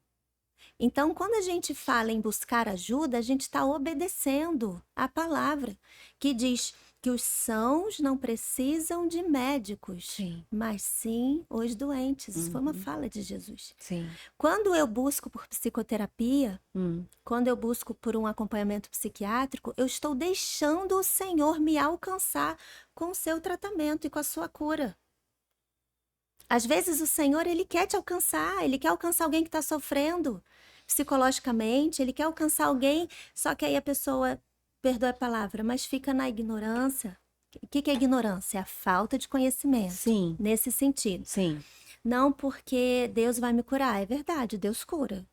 Então, quando a gente fala em buscar ajuda, a gente está obedecendo a palavra que diz que os sãos não precisam de médicos, Sim. mas sim os doentes. Isso foi uma Uhum, fala de Jesus. sim. Quando eu busco por psicoterapia, Hum, quando eu busco por um acompanhamento psiquiátrico, eu estou deixando o Senhor me alcançar com o seu tratamento e com a sua cura. Às vezes o Senhor, ele quer te alcançar, ele quer alcançar alguém que está sofrendo psicologicamente, ele quer alcançar alguém, só que aí a pessoa, perdoa a palavra, mas fica na ignorância. O que é ignorância? É a falta de conhecimento, sim, nesse sentido. sim. Não porque Deus vai me curar, é verdade, Deus cura.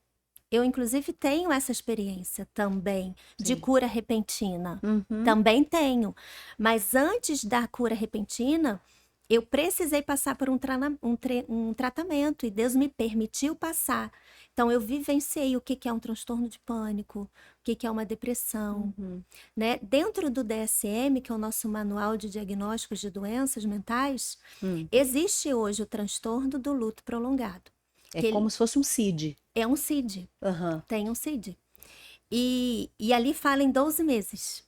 Eu, inclusive, tenho essa experiência também de Sim. cura repentina. Uhum. Também tenho. Mas antes da cura repentina, eu precisei passar por um tratamento e Deus me permitiu passar. Então, eu vivenciei o que que é um transtorno de pânico, o que que é uma depressão, Uhum. né? Dentro do DSM, que é o nosso Manual de Diagnósticos de Doenças Mentais, Hum. existe hoje o transtorno do luto prolongado, É que como ele se fosse um CID. é um CID. Aham. Tem um CID. E ali fala em 12 meses.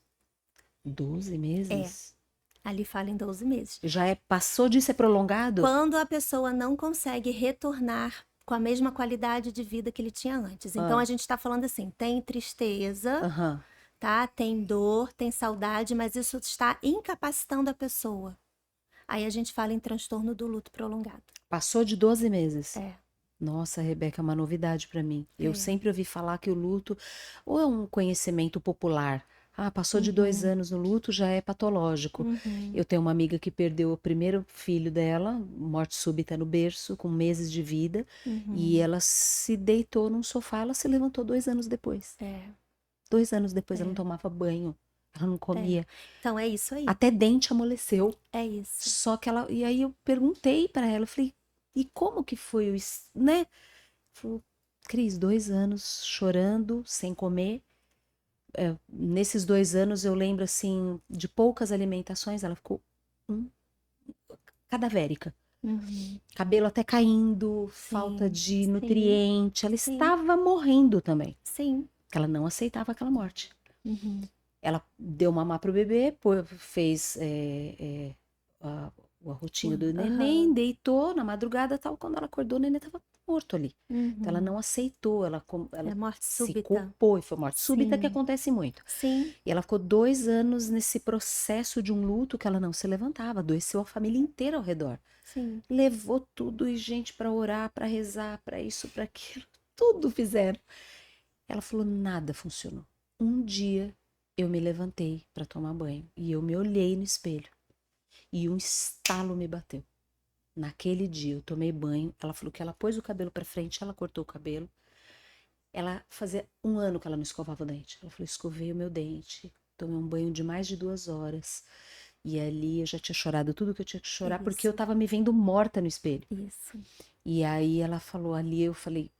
12 É, meses? ali fala em 12 meses. Já passou disso, é prolongado? Quando a pessoa não consegue retornar com a mesma qualidade de vida que ele tinha antes. Então a Ah, gente está falando assim, tem tristeza, aham. tá? Tem dor, tem saudade, mas isso está incapacitando a pessoa. Aí a gente fala em transtorno do luto prolongado. Passou de 12 meses. É, Nossa, Rebeca, é uma novidade para mim. Eu é. sempre ouvi falar que o luto, ou é um conhecimento popular. Ah, passou de dois Uhum, anos no luto, já é patológico. uhum, Eu tenho uma amiga que perdeu o primeiro filho dela, morte súbita no berço, com meses de vida, e uhum. ela se deitou num sofá, ela se levantou 2 anos depois. É, 2 anos depois ela não é, tomava banho, ela não é. comia. Então é isso aí. Até dente amoleceu. É isso. Só que ela. E aí eu perguntei para ela, eu falei, E como que foi né? Falou, Cris, 2 anos chorando, sem comer. Nesses 2 anos eu lembro, assim, de poucas alimentações, ela ficou hum, cadavérica. Uhum. Cabelo até caindo, falta Sim, de sim, nutriente. Ela sim, estava morrendo também. sim. Ela não aceitava aquela morte. Uhum. Ela deu mamar pro bebê, fez a, o arrotinho do neném, Aham. deitou na madrugada, tal. Quando ela acordou, o neném estava morto ali. Então ela não Uhum. aceitou, ela É morte se súbita. culpou, e foi morte súbita que Sim, acontece muito. sim, E ela ficou 2 anos nesse processo de um luto que ela não se levantava, adoeceu a família inteira ao redor. sim. Levou tudo e gente para orar, para rezar, para isso, para aquilo, tudo fizeram. Ela falou, nada funcionou. Um dia eu me levantei para tomar banho e eu me olhei no espelho e um estalo me bateu. Naquele dia eu tomei banho, ela falou que ela pôs o cabelo para frente, ela cortou o cabelo. Ela fazia 1 ano que ela não escovava o dente. Ela falou, escovei o meu dente, tomei um banho de mais de 2 horas. E ali eu já tinha chorado tudo que eu tinha que chorar, porque eu Isso, tava me vendo morta no espelho. isso. E aí ela falou ali, eu falei,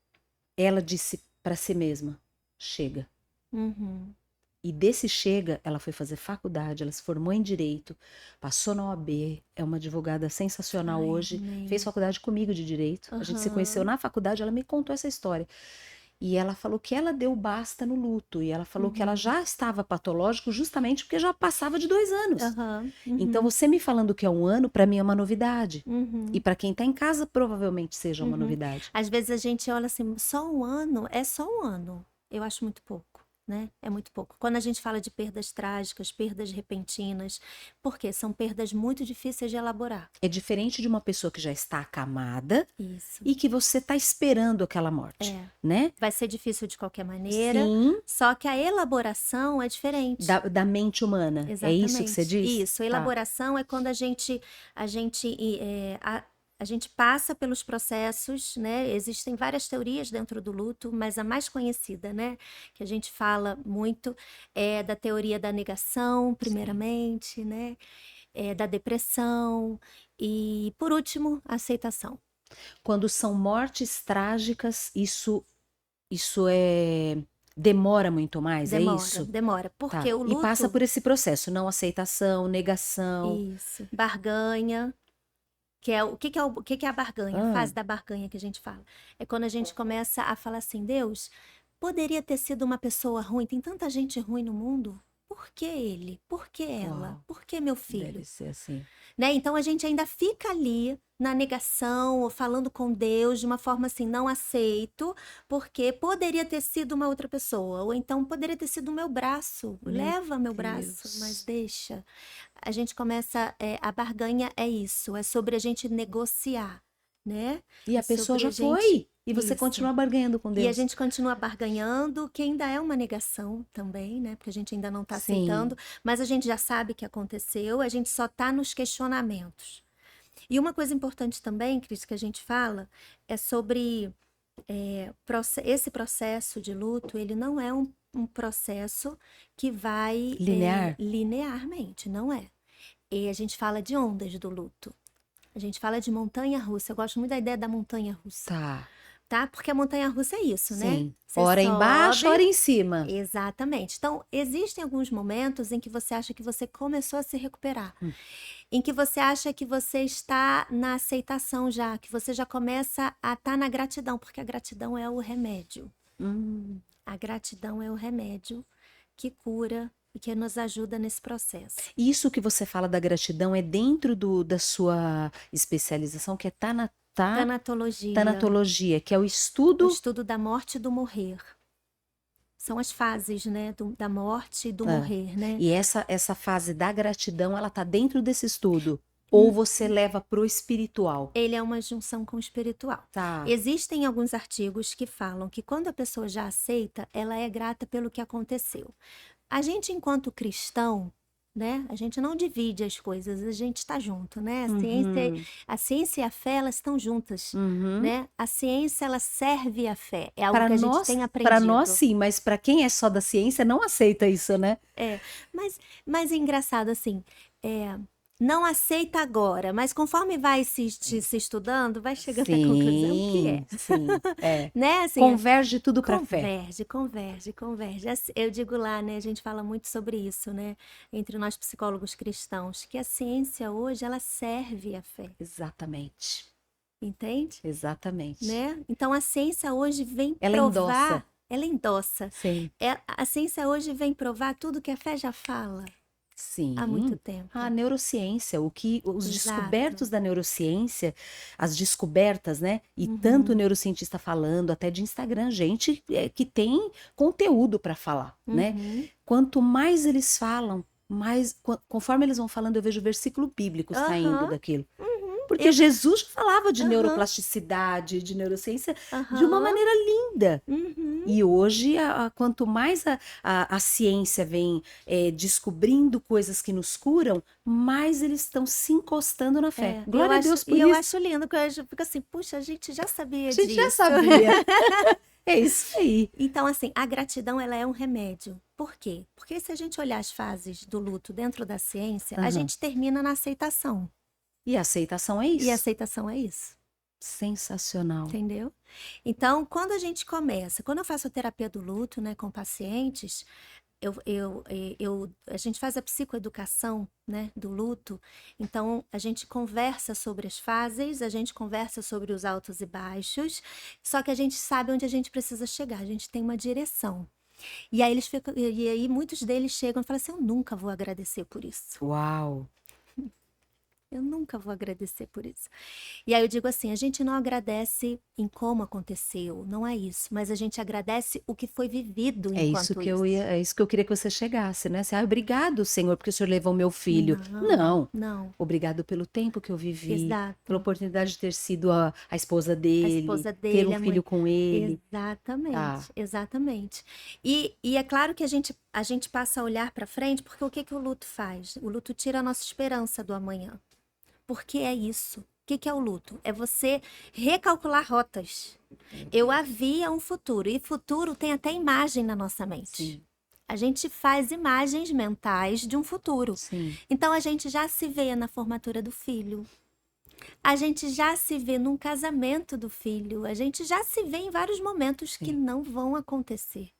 ela disse para si mesma, chega. Uhum. E desse chega, ela foi fazer faculdade, ela se formou em direito, passou na OAB, é uma advogada sensacional Ai, hoje, fez amém. faculdade comigo de direito. A gente se conheceu Aham. na faculdade, ela me contou essa história. E ela falou que ela deu basta no luto. E ela falou que ela Uhum. já estava patológico justamente porque já passava de 2 anos. Aham. Então, Uhum. você me falando que é 1 ano, para mim é uma novidade. E Uhum. para quem está em casa, provavelmente seja uma Uhum. novidade. Às vezes a gente olha assim, só um ano, é só um ano. Eu acho muito pouco, né? É muito pouco. Quando a gente fala de perdas trágicas, perdas repentinas, porque são perdas muito difíceis de elaborar. É diferente de uma pessoa que já está acamada Isso. e que você está esperando aquela morte, É. né? Vai ser difícil de qualquer maneira, Sim, só que a elaboração é diferente. da mente humana. É isso que você Exatamente. diz? Isso. A Tá. elaboração é quando a gente, a gente passa pelos processos, né? Existem várias teorias dentro do luto, mas a mais conhecida, né? Que a gente fala muito é da teoria da negação, Sim. primeiramente, né? Da depressão e, por último, a aceitação. Quando são mortes trágicas, isso demora muito mais, é Demora, isso? demora. Tá. Porque o E passa luto, por esse processo, não aceitação, negação. isso, barganha. Que é o que que é o que que é a barganha? A Ah, fase da barganha que a gente fala. É quando a gente começa a falar assim: Deus, poderia ter sido uma pessoa ruim, tem tanta gente ruim no mundo. Por que ele? Por que ela? uau, Por que meu deve filho? ser assim. Né? Então a gente ainda fica ali na negação, ou falando com Deus de uma forma assim, não aceito, porque poderia ter sido uma outra pessoa, ou então poderia ter sido o meu braço, Meu leva meu braço, mas Deus. deixa. A gente começa, a barganha é isso, é sobre a gente negociar, né? E É a pessoa sobre já a gente, foi. E você isso. continua barganhando com E a Deus. gente continua barganhando, que ainda é uma negação também, né? Porque a gente ainda não está aceitando, Sim. mas a gente já sabe que aconteceu, a gente só está nos questionamentos. E uma coisa importante também, Cris, que a gente fala, é sobre esse processo de luto, ele não é um processo que vai Linear? linearmente, não é. E a gente fala de ondas do luto. A gente fala de montanha-russa. Eu gosto muito da ideia da montanha-russa, Tá. tá? Porque a montanha-russa é isso, né? Sim. Você Hora embaixo, hora sobe. em cima. Exatamente. Então, existem alguns momentos em que você acha que você começou a se recuperar, Hum. em que você acha que você está na aceitação já, que você já começa a estar na gratidão, porque a gratidão é o remédio. Hum. A gratidão é o remédio que cura e que nos ajuda nesse processo. Isso que você fala da gratidão é dentro da sua especialização, que é Tanatologia, tanatologia, que é o o estudo. estudo da morte e do morrer. São as fases, né, da morte e do Ah, morrer, né? e essa fase da gratidão, ela tá dentro desse estudo. Ou Hum, você leva pro espiritual. Ele é uma junção com o espiritual. Tá. Existem alguns artigos que falam que quando a pessoa já aceita, ela é grata pelo que aconteceu. A gente, enquanto cristão, né? A gente não divide as coisas, a gente está junto, né? Uhum. A ciência e a fé, elas estão juntas, Uhum. né? A ciência, ela serve à fé. É algo Para que a gente tem nós aprendido. sim, mas para quem é só da ciência não aceita isso, né? É, mas é engraçado assim, é, não aceita agora, mas conforme vai se estudando, vai chegando à conclusão que é. Sim, é. Né? Assim, Converge tudo para fé. Converge. Eu digo lá, né? A gente fala muito sobre isso, né? Entre nós psicólogos cristãos, que a ciência hoje, ela serve à fé. Exatamente. Entende? Exatamente. Né? Então, a ciência hoje vem Ela provar... endossa. Ela endossa. Sim. A ciência hoje vem provar tudo que a fé já fala. Sim. Há muito tempo. A neurociência, os Exato. descobertos da neurociência, as descobertas, né? E tanto neurocientista falando, até de Instagram, gente que tem conteúdo para falar, né? Quanto mais eles falam, mais, conforme eles vão falando, eu vejo versículo bíblico saindo daquilo. Porque Jesus já falava de neuroplasticidade, de neurociência, de uma maneira linda. E hoje, quanto mais a ciência vem descobrindo coisas que nos curam, mais eles estão se encostando na fé. Glória a Deus por isso. E eu acho lindo, que eu fico assim, puxa, a gente já sabia disso. A gente já sabia. É isso aí. Então, assim, a gratidão, ela é um remédio. Por quê? Porque se a gente olhar as fases do luto dentro da ciência, a gente termina na aceitação. E a aceitação é isso. E a aceitação é isso. Sensacional. Entendeu? Então, quando a gente começa, quando eu faço a terapia do luto, né, com pacientes, a gente faz a psicoeducação, né, do luto. Então, a gente conversa sobre as fases, a gente conversa sobre os altos e baixos, só que a gente sabe onde a gente precisa chegar, a gente tem uma direção. E aí muitos deles chegam e falam assim, eu nunca vou agradecer por isso. Uau! Eu nunca vou agradecer por isso. E aí eu digo assim, a gente não agradece em como aconteceu, não é isso, mas a gente agradece o que foi vivido enquanto isso. É isso que eu queria que você chegasse, né? Assim, obrigado, Senhor, porque o Senhor levou meu filho. Não. Obrigado pelo tempo que eu vivi. Exato. Pela oportunidade de ter sido a esposa dele, ter um filho com ele. Exatamente, exatamente. E é claro que a gente passa a olhar para frente, porque o que o luto faz? O luto tira a nossa esperança do amanhã. Porque é isso. O que é o luto? É você recalcular rotas. Eu havia um futuro, e futuro tem até imagem na nossa mente. Sim. A gente faz imagens mentais de um futuro. Sim. Então a gente já se vê na formatura do filho. A gente já se vê num casamento do filho. A gente já se vê em vários momentos que não vão acontecer.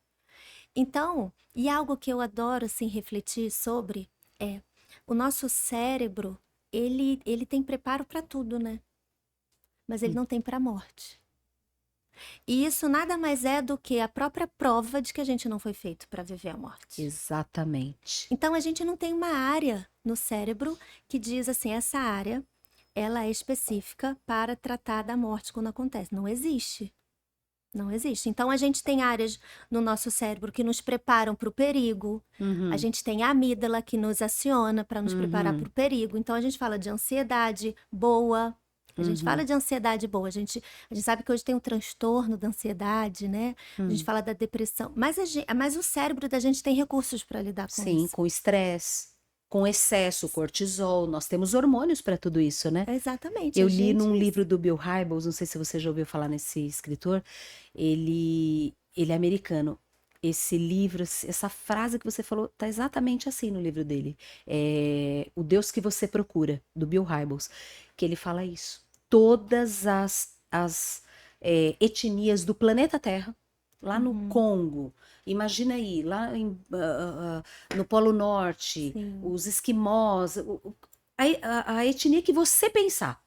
Então, e algo que eu adoro assim refletir sobre é o nosso cérebro. Ele tem preparo para tudo, né? Mas ele não tem para a morte. E isso nada mais é do que a própria prova de que a gente não foi feito para viver a morte. Exatamente. Então a gente não tem uma área no cérebro que diz assim, essa área, ela é específica para tratar da morte quando acontece. Não existe. Não existe. Então, a gente tem áreas no nosso cérebro que nos preparam para o perigo. A gente tem a amígdala que nos aciona para nos preparar para o perigo. Então, a gente fala de ansiedade boa. A gente fala de ansiedade boa. A gente sabe que hoje tem um transtorno da ansiedade, né? A gente fala da depressão. Mas o cérebro da gente tem recursos para lidar com isso. Sim, com estresse. Com excesso, cortisol, nós temos hormônios para tudo isso, né? Exatamente. Eu li num livro do Bill Hybels, não sei se você já ouviu falar nesse escritor, ele é americano. Esse livro, essa frase que você falou, tá exatamente assim no livro dele. É O Deus que Você Procura, do Bill Hybels, que ele fala isso. Todas as etnias do planeta Terra, lá no Congo, imagina aí, lá no Polo Norte, os esquimós, a etnia que você pensar,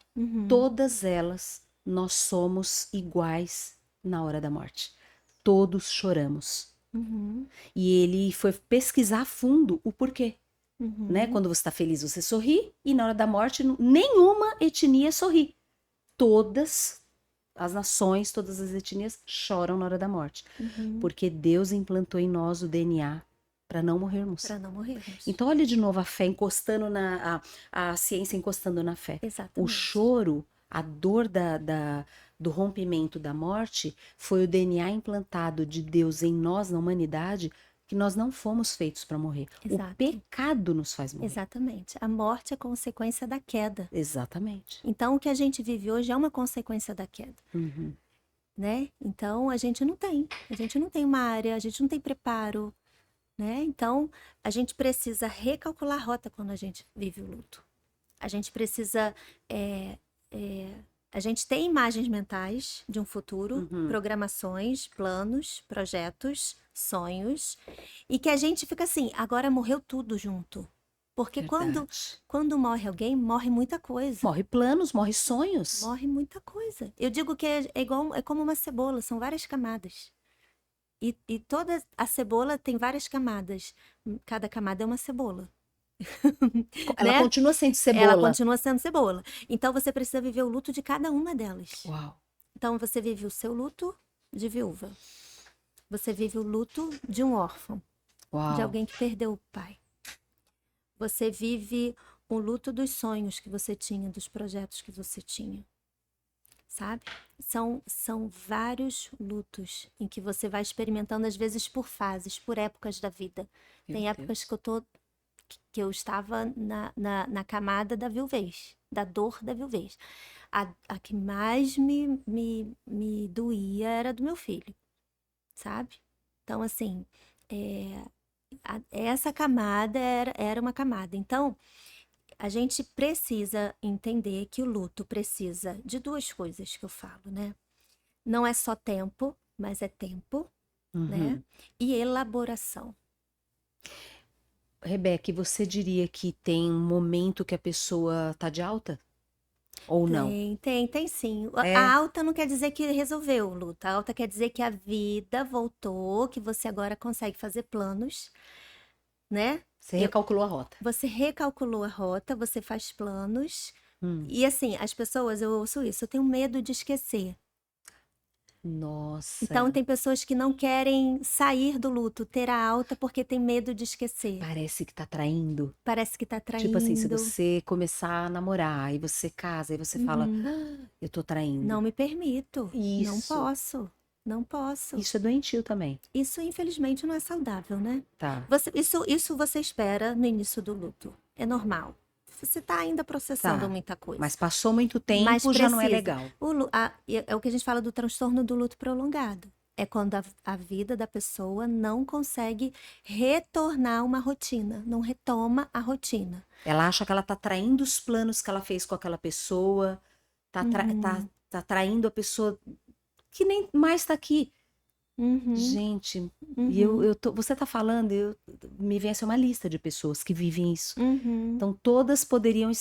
todas elas, nós somos iguais na hora da morte. Todos choramos. E ele foi pesquisar a fundo o porquê. Né? Quando você está feliz, você sorri, e na hora da morte, nenhuma etnia sorri. Todas as nações, todas as etnias choram na hora da morte. Porque Deus implantou em nós o DNA para não morrermos. Para não morrermos. Então, olha de novo a fé encostando a ciência encostando na fé. Exatamente. O choro, a dor do rompimento da morte, foi o DNA implantado de Deus em nós, na humanidade, que nós não fomos feitos para morrer. Exato. O pecado nos faz morrer. Exatamente. A morte é consequência da queda. Exatamente. Então, o que a gente vive hoje é uma consequência da queda. Né? Então, a gente não tem uma área, a gente não tem preparo, né? Então, a gente precisa recalcular a rota quando a gente vive o luto. A gente precisa. é, é, a gente tem imagens mentais de um futuro, Uhum. programações, planos, projetos, sonhos, e que a gente fica assim, agora morreu tudo junto. Porque Verdade. quando morre alguém, morre muita coisa. Morre planos, morre sonhos. Morre muita coisa. Eu digo que é igual, é como uma cebola, são várias camadas. E toda a cebola tem várias camadas. Cada camada é uma cebola, Ela né? continua sendo Ela cebola. continua sendo cebola. Então você precisa viver o luto de cada uma delas. Uau. Então você vive o seu luto de viúva. Você vive o luto de um órfão, de Uau. alguém que perdeu o pai. Você vive o luto dos sonhos que você tinha, dos projetos que você tinha. Sabe? São vários lutos em que você vai experimentando, às vezes por fases, por épocas da vida. Meu Tem épocas Deus. que eu estava na camada da viuvez, da dor da viuvez. A que mais me doía era do meu filho, sabe? Então, assim, é, essa camada era uma camada. Então, a gente precisa entender que o luto precisa de duas coisas que eu falo, né? Não é só tempo, mas é tempo, né? Uhum. E elaboração. Rebeca, e você diria que tem um momento que a pessoa tá de alta? Ou não? Tem sim. A É, alta não quer dizer que resolveu o luto. A alta quer dizer que a vida voltou, que você agora consegue fazer planos, né? você Eu- recalculou a rota. Você recalculou a rota, você faz planos. Hum. E assim, as pessoas, eu ouço isso, eu tenho medo de esquecer. Então, Nossa, tem pessoas que não querem sair do luto, ter a alta porque tem medo de esquecer. parece que tá traindo. Parece que tá Tipo assim, se traindo. você começar a namorar, aí você casa, aí você fala, Uhum. "Ah, eu tô traindo." Não me permito. Não Isso. posso. Não posso. Isso é doentio também. Isso, infelizmente, não é saudável, né? Tá, Isso você espera no início do luto. É normal. Você tá ainda processando tá. muita coisa. Mas passou muito Mas tempo, já não é precisa. legal. É o que a gente fala do transtorno do luto prolongado. É quando a vida da pessoa não consegue retornar a uma rotina, não retoma a rotina. Ela acha que ela tá traindo os planos que ela fez com aquela pessoa, Uhum, tá traindo a pessoa que nem mais tá aqui. uhum, Gente, e uhum, você tá falando, me vem essa uma lista de pessoas que vivem isso. uhum. Então, todas poderiam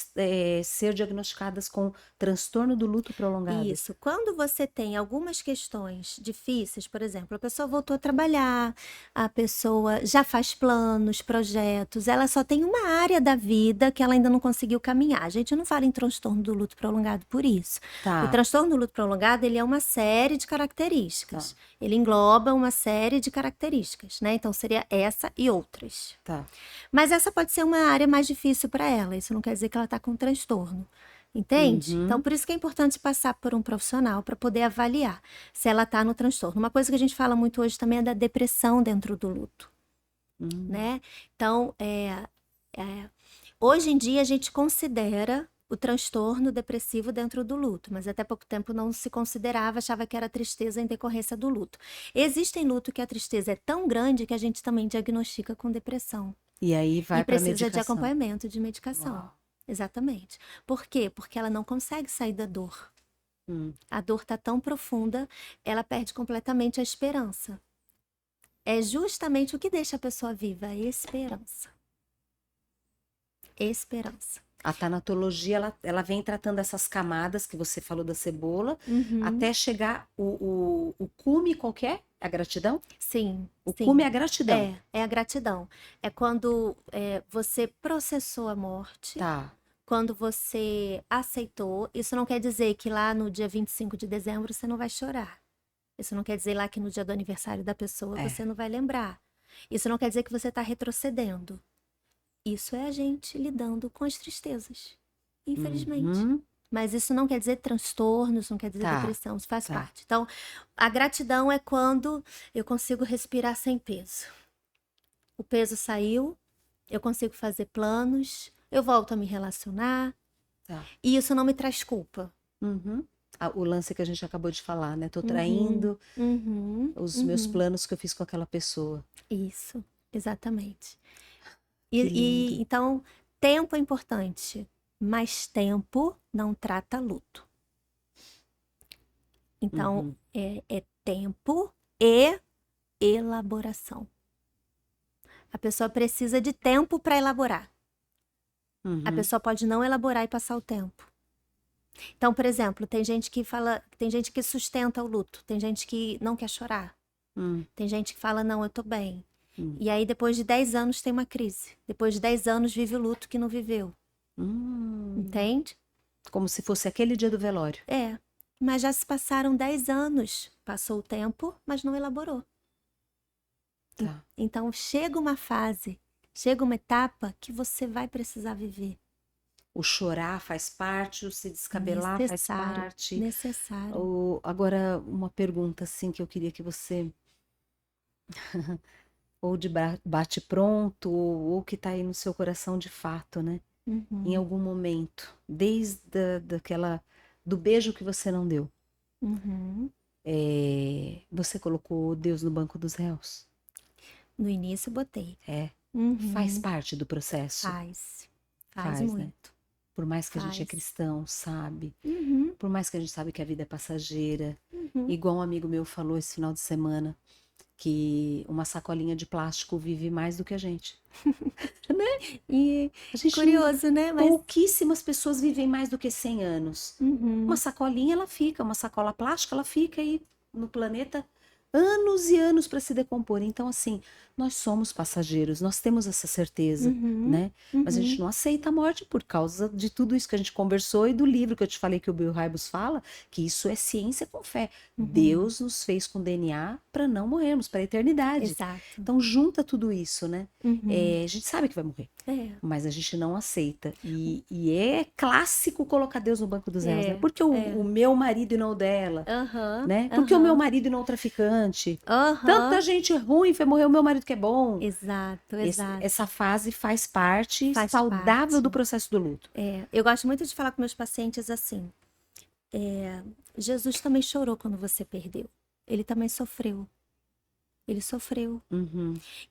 ser diagnosticadas com transtorno do luto prolongado. Isso. Quando você tem algumas questões difíceis, por exemplo, a pessoa voltou a trabalhar, a pessoa já faz planos, projetos, ela só tem uma área da vida que ela ainda não conseguiu caminhar. A gente não fala em transtorno do luto prolongado por isso. O Tá, transtorno do luto prolongado, ele é uma série de características. tá, Ele engloba uma série de características, né? Então seria essa e outras. tá. Mas essa pode ser uma área mais difícil para ela. Isso não quer dizer que ela está com transtorno. Entende? Então, Uhum, por isso que é importante passar por um profissional para poder avaliar se ela está no transtorno. Uma coisa que a gente fala muito hoje também é da depressão dentro do luto, hum. né? Então, hoje em dia a gente considera o transtorno depressivo dentro do luto, mas até pouco tempo não se considerava, achava que era tristeza em decorrência do luto. Existem luto que a tristeza é tão grande que a gente também diagnostica com depressão. E aí E vai para precisa de medicação. acompanhamento de medicação. Uau. Exatamente. Por quê? Porque ela não consegue sair da dor. Hum. A dor está tão profunda, ela perde completamente a esperança. É justamente o que deixa a pessoa viva, a esperança. Esperança. A tanatologia, ela vem tratando essas camadas que você falou da cebola, Uhum. até chegar o cume qualquer, a gratidão? Sim, O cume é sim. a gratidão. É a gratidão. É quando você processou a morte, Tá, quando você aceitou. Isso não quer dizer que lá no dia 25 de dezembro você não vai chorar. Isso não quer dizer lá que no dia do aniversário da pessoa é. você não vai lembrar. Isso não quer dizer que você está retrocedendo. Isso é a gente lidando com as tristezas, infelizmente. Uhum. Mas isso não quer dizer transtorno, isso não quer dizer Tá, depressão, isso faz tá. parte. Então, a gratidão é quando eu consigo respirar sem peso. O peso saiu, eu consigo fazer planos, eu volto a me relacionar, Tá. e isso não me traz culpa. Uhum. O lance que a gente acabou de falar, né? Tô Uhum, traindo uhum, os meus uhum. planos que eu fiz com aquela pessoa. Isso, exatamente. Que lindo. Então, tempo é importante. mas tempo não trata luto. Então, é tempo e elaboração. A pessoa precisa de tempo para elaborar. A pessoa pode não elaborar e passar o tempo. Então, por exemplo, tem gente que fala, tem gente que sustenta o luto, tem gente que não quer chorar, tem gente que fala, não, eu tô bem. E aí, depois de 10 anos, tem uma crise. Depois de 10 anos, vive o luto que não viveu. Entende? Como se fosse aquele dia do velório. É. Mas já se passaram 10 anos. Passou o tempo, mas não elaborou. Tá. Então, chega uma fase, chega uma etapa que você vai precisar viver. O chorar faz parte, o se descabelar faz parte. Necessário. Agora, uma pergunta assim que eu queria que você... ou de bate-pronto, ou que tá aí no seu coração de fato, né? Em algum momento, desde do beijo que você não deu. Você colocou Deus no banco dos réus? No início, botei. Faz parte do processo? Faz muito. Né? Por mais que a gente é cristão, sabe? Por mais que a gente sabe que a vida é passageira. Igual um amigo meu falou esse final de semana, que uma sacolinha de plástico vive mais do que a gente. Né? E curioso, né? Mas... pouquíssimas pessoas vivem mais do que 100 anos. Uma sacolinha, ela fica, uma sacola plástica, ela fica aí no planeta anos e anos para se decompor. Então, assim, nós somos passageiros, nós temos essa certeza, né? Mas a gente não aceita a morte por causa de tudo isso que a gente conversou e do livro que eu te falei que o Bill Hybels fala, que isso é ciência com fé. Deus nos fez com DNA para não morrermos, para a eternidade. Exato. Então, junta tudo isso, né? A gente sabe que vai morrer, mas a gente não aceita. E é clássico colocar Deus no banco dos réus, né? Porque o meu marido e não o dela, né? Porque o meu marido e não o traficante. Tanta gente ruim foi morrer, o meu marido que é bom. Exato. Essa fase faz parte saudável do processo do luto. Eu gosto muito de falar com meus pacientes assim. Jesus também chorou quando você perdeu. Ele também sofreu. Ele sofreu.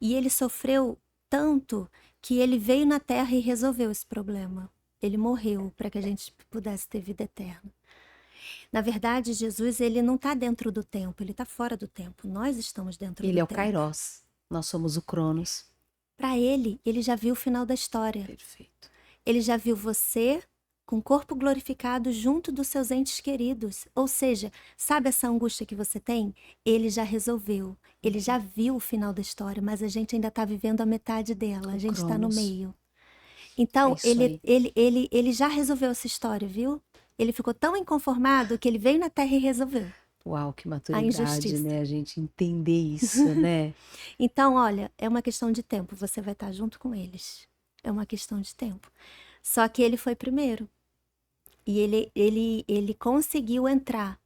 E ele sofreu tanto que ele veio na Terra e resolveu esse problema. Ele morreu para que a gente pudesse ter vida eterna. Na verdade, Jesus, ele não está dentro do tempo, ele está fora do tempo. Nós estamos dentro do tempo. Ele é o Kairos, nós somos o Cronos. Para ele já viu o final da história. Perfeito. Ele já viu você com o corpo glorificado junto dos seus entes queridos. Ou seja, sabe essa angústia que você tem? Ele já resolveu. Ele já viu o final da história, mas a gente ainda está vivendo a metade dela. A gente está no meio. Então, ele já resolveu essa história, viu? Ele ficou tão inconformado que ele veio na Terra e resolveu. Uau, que maturidade, né? A gente entender isso, né? Então, olha, é uma questão de tempo. Você vai estar junto com eles. É uma questão de tempo. Só que ele foi primeiro. E ele conseguiu entrar.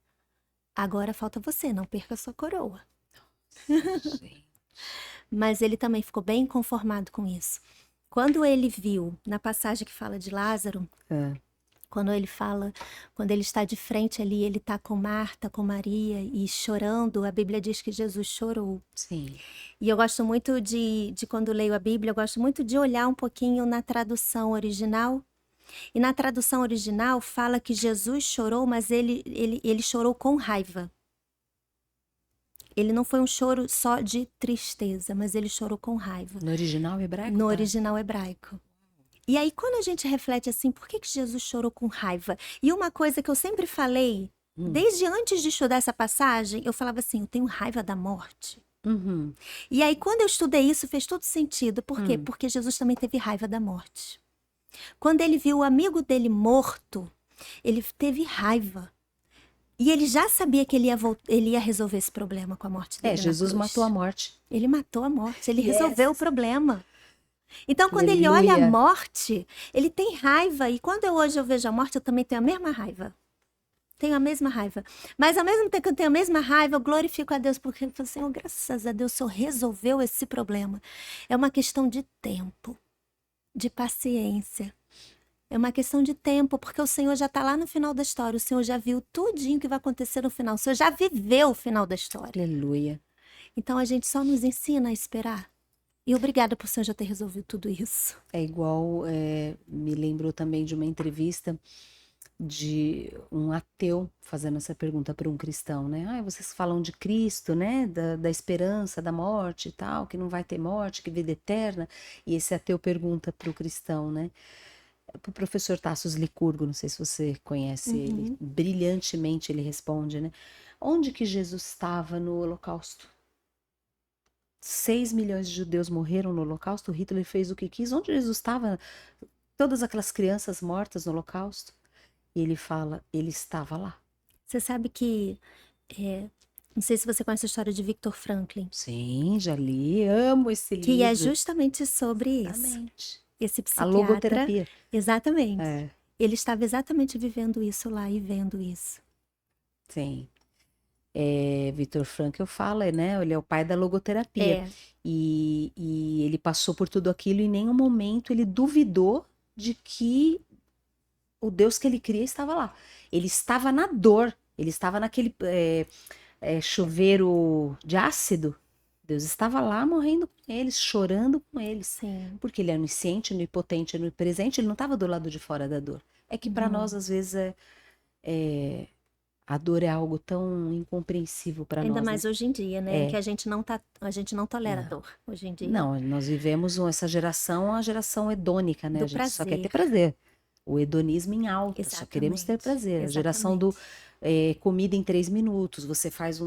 Agora falta você, não perca a sua coroa. Mas ele também ficou bem conformado com isso. Quando ele viu, na passagem que fala de Lázaro... Quando ele está de frente ali, ele está com Marta, com Maria e chorando, a Bíblia diz que Jesus chorou. Sim. E eu gosto muito de quando leio a Bíblia, eu gosto muito de olhar um pouquinho na tradução original. E na tradução original fala que Jesus chorou, mas ele chorou com raiva. Ele não foi um choro só de tristeza, mas ele chorou com raiva. No original hebraico? No original hebraico. E aí, quando a gente reflete assim, por que Jesus chorou com raiva? E uma coisa que eu sempre falei, desde antes de estudar essa passagem, eu falava assim, eu tenho raiva da morte. E aí, quando eu estudei isso, fez todo sentido. Por quê? Porque Jesus também teve raiva da morte. Quando ele viu o amigo dele morto, ele teve raiva. E ele já sabia que ele ia resolver esse problema com a morte dele. Jesus matou a morte. Ele matou a morte, ele resolveu o problema. Então, quando ele olha a morte, ele tem raiva. E quando hoje eu vejo a morte, eu também tenho a mesma raiva. Tenho a mesma raiva. Mas ao mesmo tempo que eu tenho a mesma raiva, eu glorifico a Deus, porque eu falo assim, oh, graças a Deus, o Senhor resolveu esse problema. É uma questão de tempo, de paciência. É uma questão de tempo, porque o Senhor já está lá no final da história. O Senhor já viu tudinho que vai acontecer no final. O Senhor já viveu o final da história. Aleluia. Então, a gente só nos ensina a esperar. E obrigada por o Senhor já ter resolvido tudo isso. É igual, me lembrou também de uma entrevista de um ateu fazendo essa pergunta para um cristão, né? Ah, vocês falam de Cristo, né? Da esperança, da morte e tal, que não vai ter morte, que vida eterna. E esse ateu pergunta para o cristão, né? Para o professor Tassos Licurgo, não sei se você conhece ele, brilhantemente ele responde, né? Onde que Jesus estava no Holocausto? 6 milhões de judeus morreram no Holocausto, Hitler fez o que quis. Onde Jesus estava? Todas aquelas crianças mortas no Holocausto? E ele fala, ele estava lá. Você sabe que, não sei se você conhece a história de Viktor Franklin, Sim, já li, amo esse que é livro. justamente sobre isso. Exatamente. Esse A psiquiatra, logoterapia. exatamente. É, Ele estava exatamente vivendo isso lá e vendo isso. sim. Viktor Frankl fala, né? Ele é o pai da logoterapia. É. E ele passou por tudo aquilo e em nenhum momento ele duvidou de que o Deus que ele cria estava lá. Ele estava na dor, ele estava naquele chuveiro de ácido. Deus estava lá morrendo com eles, chorando com eles. Sim. Porque ele é onisciente, onipotente, onipresente, ele não estava do lado de fora da dor. É que para nós, às vezes, a dor é algo tão incompreensível para Ainda nós, mais né? hoje em dia, né? Em que a gente não tolera Não. dor hoje em dia. Não, nós vivemos essa geração, a geração hedônica, né? Do A gente só quer ter prazer. prazer. O hedonismo em alta, só queremos ter Exatamente. prazer. A geração do comida em 3 minutos. Você faz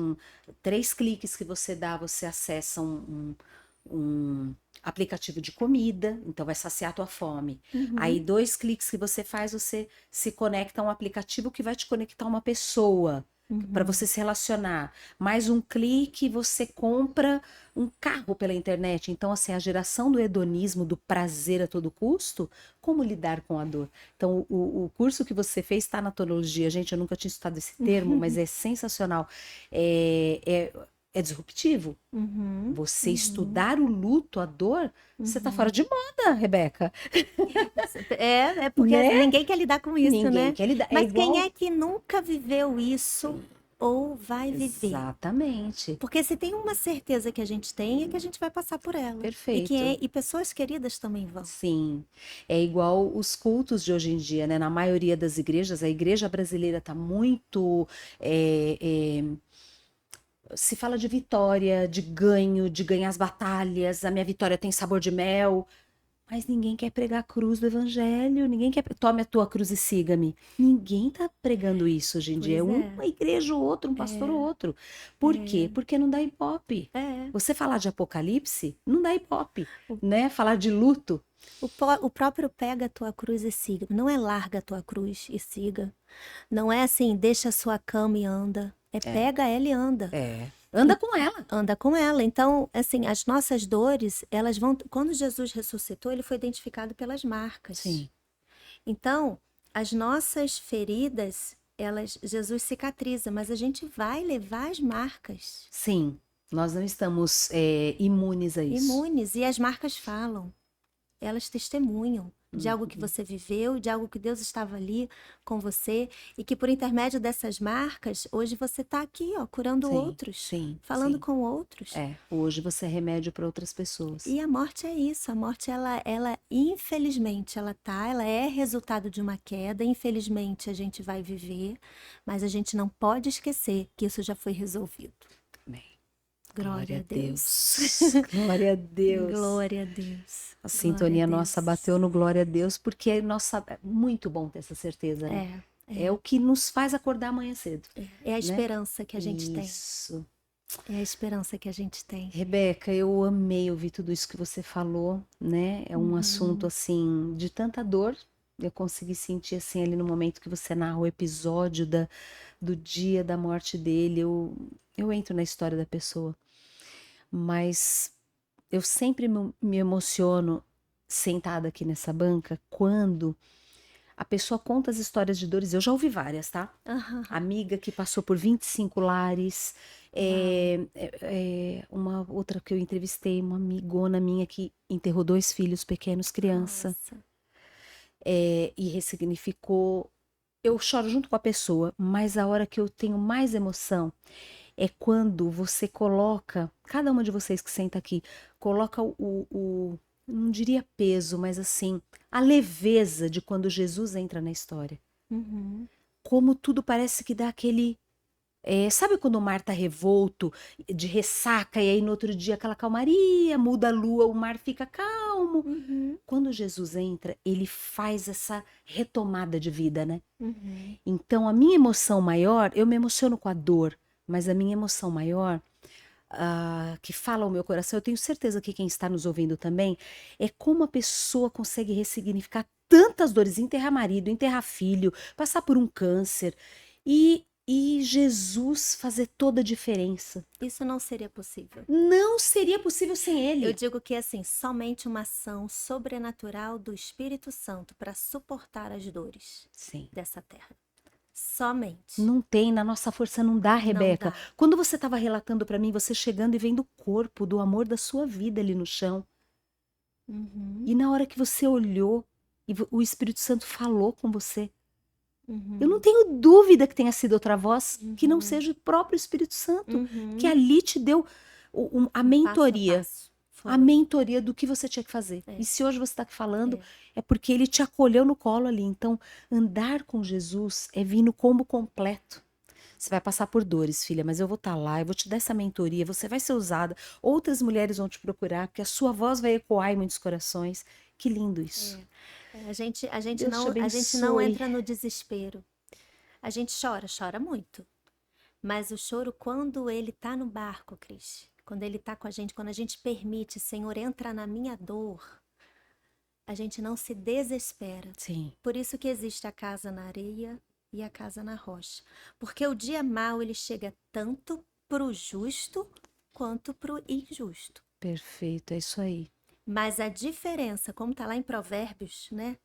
3 cliques que você dá, você acessa um aplicativo de comida, então vai saciar a tua fome. Aí 2 cliques que você faz, você se conecta a um aplicativo que vai te conectar a uma pessoa para você se relacionar. Mais um clique, você compra um carro pela internet. Então, assim, a geração do hedonismo, do prazer a todo custo, como lidar com a dor? Então, o curso que você fez, tanatologia, gente, eu nunca tinha estudado esse termo, mas é sensacional. É disruptivo. Você estudar o luto, a dor, você tá fora de moda, Rebeca. É porque Né? ninguém quer lidar com isso, Ninguém né? quer lidar. É Mas quem igual. é que nunca viveu isso ou vai viver? Exatamente. Porque se tem uma certeza que a gente tem, é que a gente vai passar por ela. Perfeito. E pessoas queridas também vão. Sim, é igual os cultos de hoje em dia, né? Na maioria das igrejas, a igreja brasileira está muito. Se fala de vitória, de ganho, de ganhar as batalhas, a minha vitória tem sabor de mel, mas ninguém quer pregar a cruz do evangelho, ninguém quer. Tome a tua cruz e siga-me. Ninguém tá pregando isso hoje em dia. É Pois é. uma igreja ou outra, um pastor ou outro. Por quê? Porque não dá ibope. É. Você falar de apocalipse, não dá ibope, né? Falar de luto. O próprio pega a tua cruz e siga. Não é larga a tua cruz e siga. Não é assim, deixa a sua cama e anda. É pega ela e anda. Anda com ela. Anda com ela. Então, assim, as nossas dores, elas vão. Quando Jesus ressuscitou, ele foi identificado pelas marcas. Sim. Então, as nossas feridas, Jesus cicatriza, mas a gente vai levar as marcas. Sim. Nós não estamos imunes a isso. Imunes. E as marcas falam. Elas testemunham de algo que você viveu, de algo que Deus estava ali com você e que por intermédio dessas marcas, hoje você está aqui, ó, curando outros, falando com outros. Hoje você é remédio para outras pessoas. E a morte é isso, a morte ela infelizmente ela é resultado de uma queda, infelizmente a gente vai viver, mas a gente não pode esquecer que isso já foi resolvido. Amém. Glória a Deus. Glória a Deus. Glória a Deus. A sintonia nossa bateu no glória a Deus, porque é muito bom ter essa certeza, né? É o que nos faz acordar amanhã cedo. É a esperança que a gente tem. Isso. É a esperança que a gente tem. Rebeca, eu amei ouvir tudo isso que você falou, né? É um assunto, assim, de tanta dor. Eu consegui sentir, assim, ali no momento que você narra o episódio do dia da morte dele. Eu entro na história da pessoa. Mas eu sempre me emociono sentada aqui nessa banca quando a pessoa conta as histórias de dores. Eu já ouvi várias, tá? Amiga que passou por 25 lares. Uma outra que eu entrevistei, uma amigona minha que enterrou 2 filhos pequenos, criança. E ressignificou. Eu choro junto com a pessoa, mas a hora que eu tenho mais emoção é quando você coloca, cada uma de vocês que senta aqui, coloca não diria peso, mas assim, a leveza de quando Jesus entra na história. Uhum. Como tudo parece que dá aquele. Sabe quando o mar tá revolto, de ressaca, e aí no outro dia aquela calmaria, muda a lua, o mar fica calmo. Uhum. Quando Jesus entra, ele faz essa retomada de vida, né? Uhum. Então, a minha emoção maior, eu me emociono com a dor, mas a minha emoção maior, que fala ao meu coração, eu tenho certeza que quem está nos ouvindo também, é como a pessoa consegue ressignificar tantas dores, enterrar marido, enterrar filho, passar por um câncer, e Jesus fazer toda a diferença. Isso não seria possível. Não seria possível sem Eu ele. digo que assim, somente uma ação sobrenatural do Espírito Santo para suportar as dores Sim. dessa terra. Somente. Não tem, na nossa força não dá, Rebeca. dá. Quando você estava relatando para mim, você chegando e vendo o corpo do amor da sua vida ali no chão, Uhum. e na hora que você olhou e o Espírito Santo falou com você, Uhum. eu não tenho dúvida que tenha sido outra voz, que não Uhum. seja o próprio Espírito Santo, Uhum. que ali te deu a mentoria. Passo. A mentoria do que você tinha que fazer. É. E se hoje você está aqui falando, é porque ele te acolheu no colo ali. Então, andar com Jesus é vir no combo completo. Você vai passar por dores, filha, mas eu vou estar lá, eu vou te dar essa mentoria, você vai ser usada, outras mulheres vão te procurar, porque a sua voz vai ecoar em muitos corações. Que lindo isso. A gente Deus te não abençoe. entra no desespero. A gente chora muito. Mas o choro, quando ele tá no barco, Cris, quando ele tá com a gente, quando a gente permite, Senhor, entra na minha dor, a gente não se desespera. Sim. Por isso que existe a casa na areia e a casa na rocha. Porque o dia mau, ele chega tanto pro justo quanto pro injusto. Perfeito, é isso aí. Mas a diferença, como tá lá em Provérbios, né?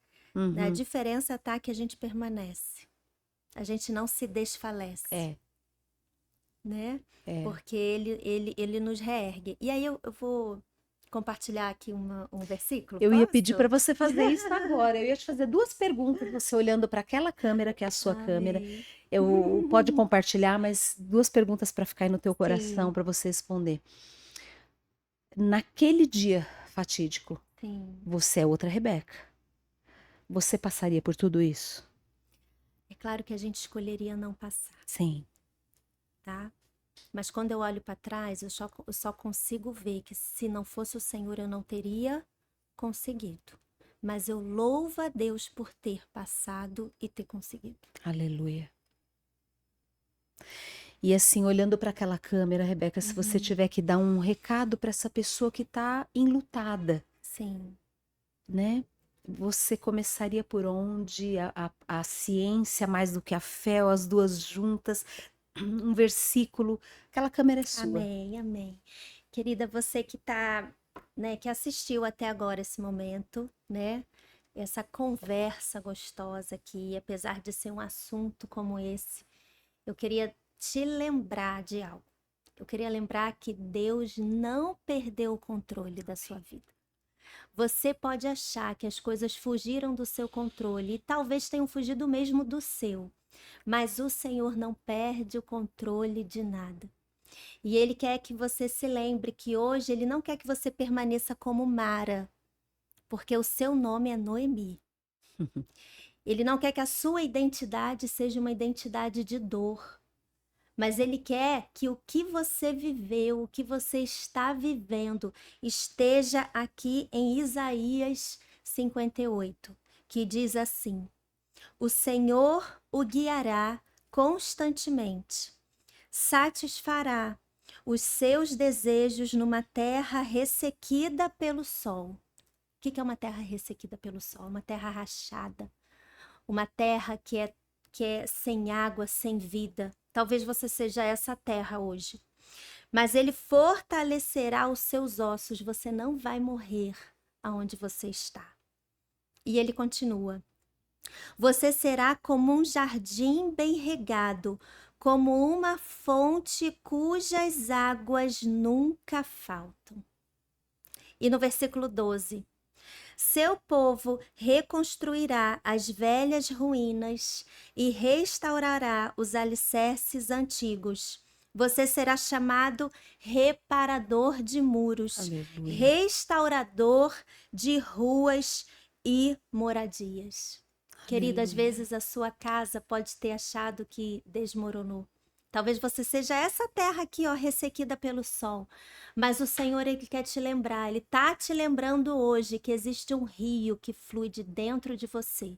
A diferença tá que a gente permanece. A gente não se desfalece. Né? Porque ele nos reergue. E aí eu vou compartilhar aqui um versículo. Eu ia Posso? pedir para você fazer isso agora. Eu ia te fazer duas perguntas, você olhando para aquela câmera, que é a sua câmera. Pode compartilhar, mas duas perguntas para ficar aí no teu coração, para você responder. Naquele dia fatídico, você é outra Rebeca. Você passaria por tudo isso? É claro que a gente escolheria não passar. Sim. Tá? Mas quando eu olho para trás, eu só consigo ver que se não fosse o Senhor, eu não teria conseguido. Mas eu louvo a Deus por ter passado e ter conseguido. Aleluia. E assim, olhando para aquela câmera, Rebeca, se você tiver que dar um recado para essa pessoa que está enlutada. Sim. Né? Você começaria por onde? A ciência mais do que a fé, ou as duas juntas? Um versículo, aquela câmera é sua. Amém, amém. Querida, você que tá, né, que assistiu até agora esse momento, né? Essa conversa gostosa aqui, apesar de ser um assunto como esse, eu queria te lembrar de algo. Eu queria lembrar que Deus não perdeu o controle da sua vida. Você pode achar que as coisas fugiram do seu controle e talvez tenham fugido mesmo do seu. Mas o Senhor não perde o controle de nada. E Ele quer que você se lembre que hoje Ele não quer que você permaneça como Mara, porque o seu nome é Noemi. Ele não quer que a sua identidade seja uma identidade de dor. Mas Ele quer que o que você viveu, o que você está vivendo, esteja aqui em Isaías 58, que diz assim: o Senhor o guiará constantemente, satisfará os seus desejos numa terra ressequida pelo sol. O que é uma terra ressequida pelo sol? Uma terra rachada, uma terra que é sem água, sem vida. Talvez você seja essa terra hoje. Mas Ele fortalecerá os seus ossos, você não vai morrer aonde você está. E Ele continua: você será como um jardim bem regado, como uma fonte cujas águas nunca faltam. E no versículo 12: seu povo reconstruirá as velhas ruínas e restaurará os alicerces antigos. Você será chamado reparador de muros, Aleluia. restaurador de ruas e moradias. Querido, às Aleluia. vezes a sua casa pode ter achado que desmoronou. Talvez você seja essa terra aqui, ó, ressequida pelo sol. Mas o Senhor, Ele quer te lembrar, Ele tá te lembrando hoje que existe um rio que flui de dentro de você.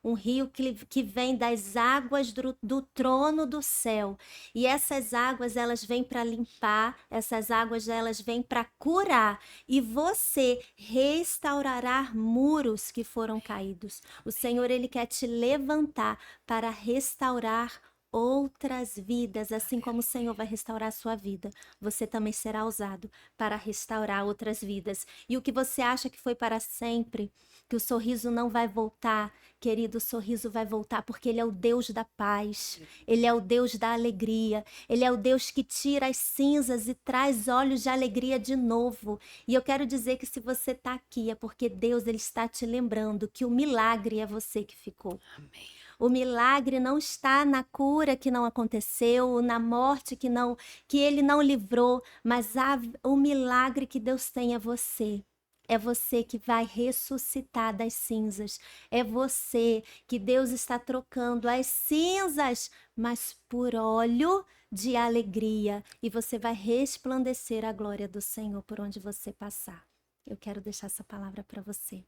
Um rio que vem das águas do trono do céu. E essas águas, elas vêm para limpar, essas águas, elas vêm para curar. E você restaurará muros que foram caídos. O Senhor, Ele quer te levantar para restaurar outras vidas, assim como o Senhor vai restaurar a sua vida, você também será usado para restaurar outras vidas. E o que você acha que foi para sempre, que o sorriso não vai voltar, querido, o sorriso vai voltar porque Ele é o Deus da paz, Ele é o Deus da alegria, Ele é o Deus que tira as cinzas e traz olhos de alegria de novo. E eu quero dizer que se você está aqui é porque Deus, Ele está te lembrando que o milagre é você que ficou. Amém. O milagre não está na cura que não aconteceu, na morte que Ele não livrou, mas o milagre que Deus tem é você. É você que vai ressuscitar das cinzas. É você que Deus está trocando as cinzas, mas por óleo de alegria. E você vai resplandecer a glória do Senhor por onde você passar. Eu quero deixar essa palavra para você.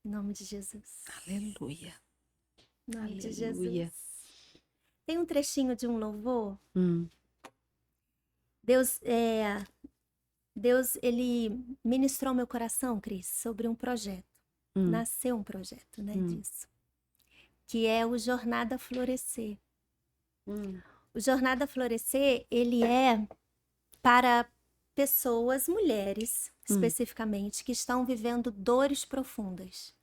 Em nome de Jesus. Aleluia. Em nome de Aleluia. Jesus. Tem um trechinho de um louvor. Hum. Deus, ele ministrou meu coração, Cris, sobre um projeto. Nasceu um projeto, né, disso. Que é o Jornada Florescer. O Jornada Florescer, ele é para pessoas, mulheres, especificamente, que estão vivendo dores profundas.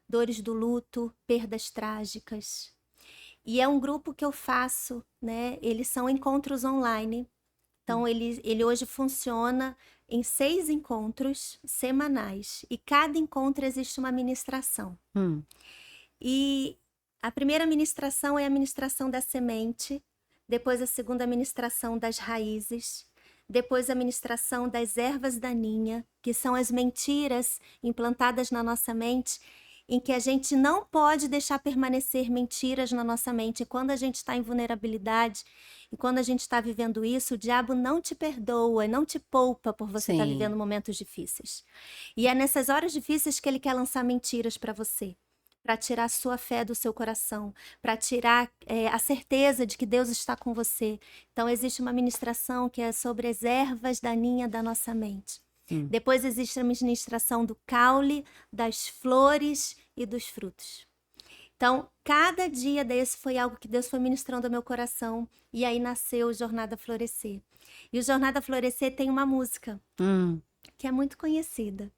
Dores do luto, perdas trágicas. E é um grupo que eu faço, né? Eles são encontros online. Então, ele hoje funciona em 6 encontros semanais. E cada encontro existe uma ministração. E a primeira ministração é a ministração da semente. Depois a segunda ministração das raízes. Depois a ministração das ervas daninhas, que são as mentiras implantadas na nossa mente, em que a gente não pode deixar permanecer mentiras na nossa mente. E quando a gente está em vulnerabilidade, e quando a gente está vivendo isso, o diabo não te perdoa, não te poupa por você estar vivendo momentos difíceis. E é nessas horas difíceis que ele quer lançar mentiras para você, para tirar a sua fé do seu coração, para tirar a certeza de que Deus está com você. Então existe uma ministração que é sobre as ervas daninhas da nossa mente. Depois existe a ministração do caule, das flores e dos frutos. Então, cada dia desse foi algo que Deus foi ministrando ao meu coração. E aí nasceu o Jornada Florescer. E o Jornada Florescer tem uma música que é muito conhecida,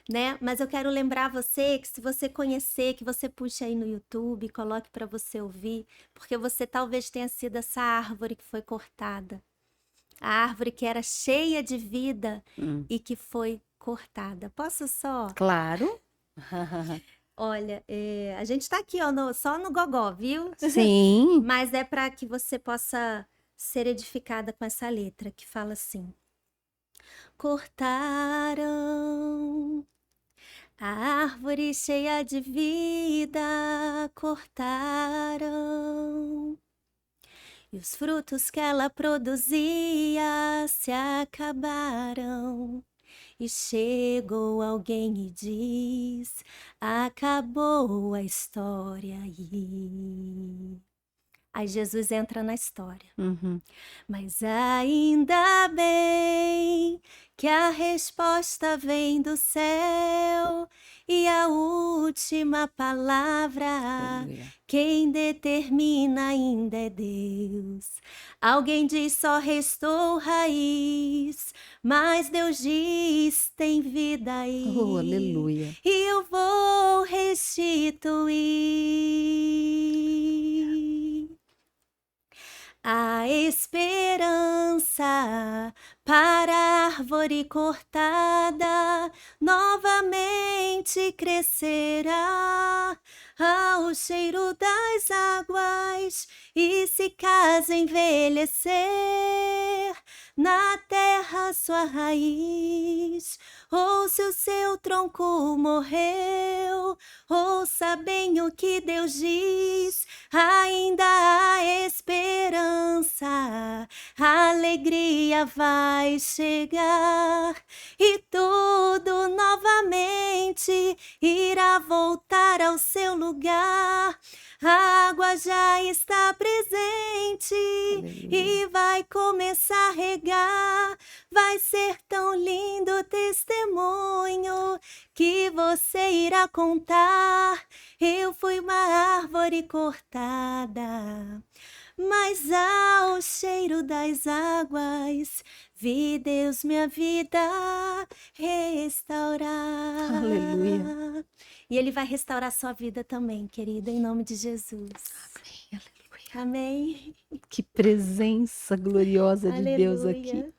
né? Mas eu quero lembrar você que se você conhecer, que você puxe aí no YouTube, coloque para você ouvir, porque você talvez tenha sido essa árvore que foi cortada. A árvore que era cheia de vida e que foi cortada. Posso só? Claro. Olha, a gente está aqui ó, só no gogó, viu? Sim. Mas é para que você possa ser edificada com essa letra que fala assim: cortaram a árvore cheia de vida, cortaram. E os frutos que ela produzia se acabaram. E chegou alguém e diz: acabou a história aí. Aí Jesus entra na história. Mas ainda bem que a resposta vem do céu e a última palavra quem determina ainda é Deus. Alguém diz só restou raiz, mas Deus diz tem vida aí. Oh, aleluia. E eu vou restituir a esperança para a árvore cortada, novamente crescerá ao cheiro das águas, e se caso envelhecer, na terra sua raiz. Ou se o seu tronco morreu, ouça bem o que Deus diz. Ainda há esperança, a alegria vai chegar e tudo novamente irá voltar ao seu lugar. A água já está presente e vai começar a regar. Vai ser tão lindo o testemunho que você irá contar. Eu fui uma árvore cortada, mas ao cheiro das águas vi Deus minha vida restaurar. Aleluia. E Ele vai restaurar sua vida também, querida, em nome de Jesus. Amém, aleluia. Amém. Que presença gloriosa de Deus Aleluia. aqui.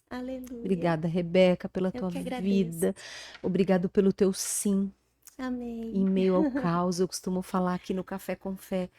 Aleluia. Obrigada, Rebeca, pela Eu tua que agradeço. vida. Obrigado pelo teu sim. Amém. Em meio ao caos, eu costumo falar aqui no Café com Fé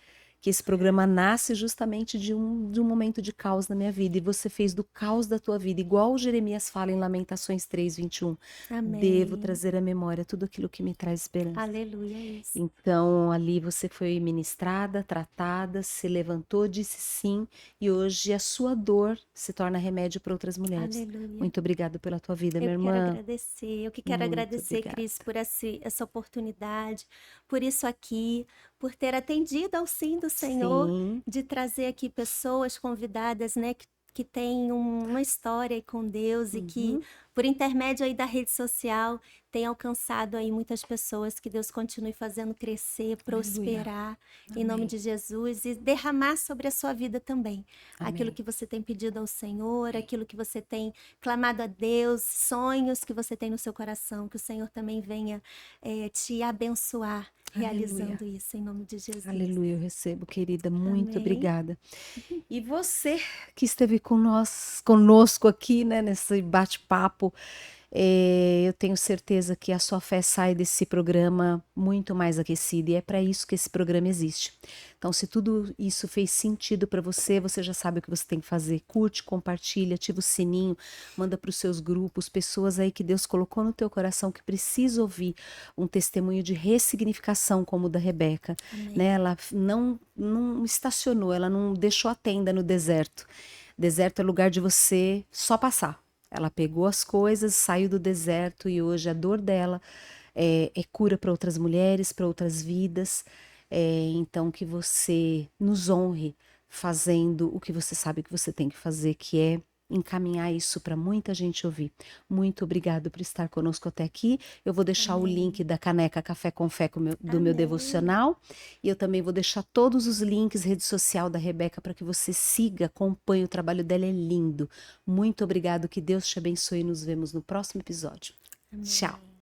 que esse programa nasce justamente de um momento de caos na minha vida. E você fez do caos da tua vida, igual Jeremias fala em Lamentações 3:21. Amém. Devo trazer à memória tudo aquilo que me traz esperança. Aleluia. Isso. Então, ali você foi ministrada, tratada, se levantou, disse sim, e hoje a sua dor se torna remédio para outras mulheres. Aleluia. Muito obrigada pela tua vida, minha Eu quero irmã. agradecer, eu que quero Muito agradecer, obrigada. Cris, por essa oportunidade, por isso aqui, por ter atendido ao sim do Senhor, Sim, de trazer aqui pessoas convidadas, né, que têm uma história aí com Deus e que, por intermédio aí da rede social, tem alcançado aí muitas pessoas. Que Deus continue fazendo crescer, prosperar, em nome Amém. de Jesus, e derramar sobre a sua vida também aquilo Amém. que você tem pedido ao Senhor, aquilo que você tem clamado a Deus, sonhos que você tem no seu coração, que o Senhor também venha te abençoar, realizando isso, em nome de Jesus. Aleluia, eu recebo, querida. Muito Amém. obrigada. E você que esteve conosco aqui, né, nesse bate-papo, eu tenho certeza que a sua fé sai desse programa muito mais aquecida, e é para isso que esse programa existe. Então, se tudo isso fez sentido para você, você já sabe o que você tem que fazer. Curte, compartilha, ativa o sininho, manda para os seus grupos, pessoas aí que Deus colocou no teu coração que precisa ouvir um testemunho de ressignificação como o da Rebeca. Né? Ela não estacionou, ela não deixou a tenda no deserto. Deserto é lugar de você só passar. Ela pegou as coisas, saiu do deserto, e hoje a dor dela é cura para outras mulheres, para outras vidas. Então, que você nos honre fazendo o que você sabe que você tem que fazer, que é encaminhar isso para muita gente ouvir. Muito obrigado por estar conosco até aqui. Eu vou deixar o link da caneca Café com Fé do meu devocional, e eu também vou deixar todos os links, rede social da Rebeca, para que você siga, acompanhe. O trabalho dela, é lindo. Muito obrigado, que Deus te abençoe, e nos vemos no próximo episódio. Tchau.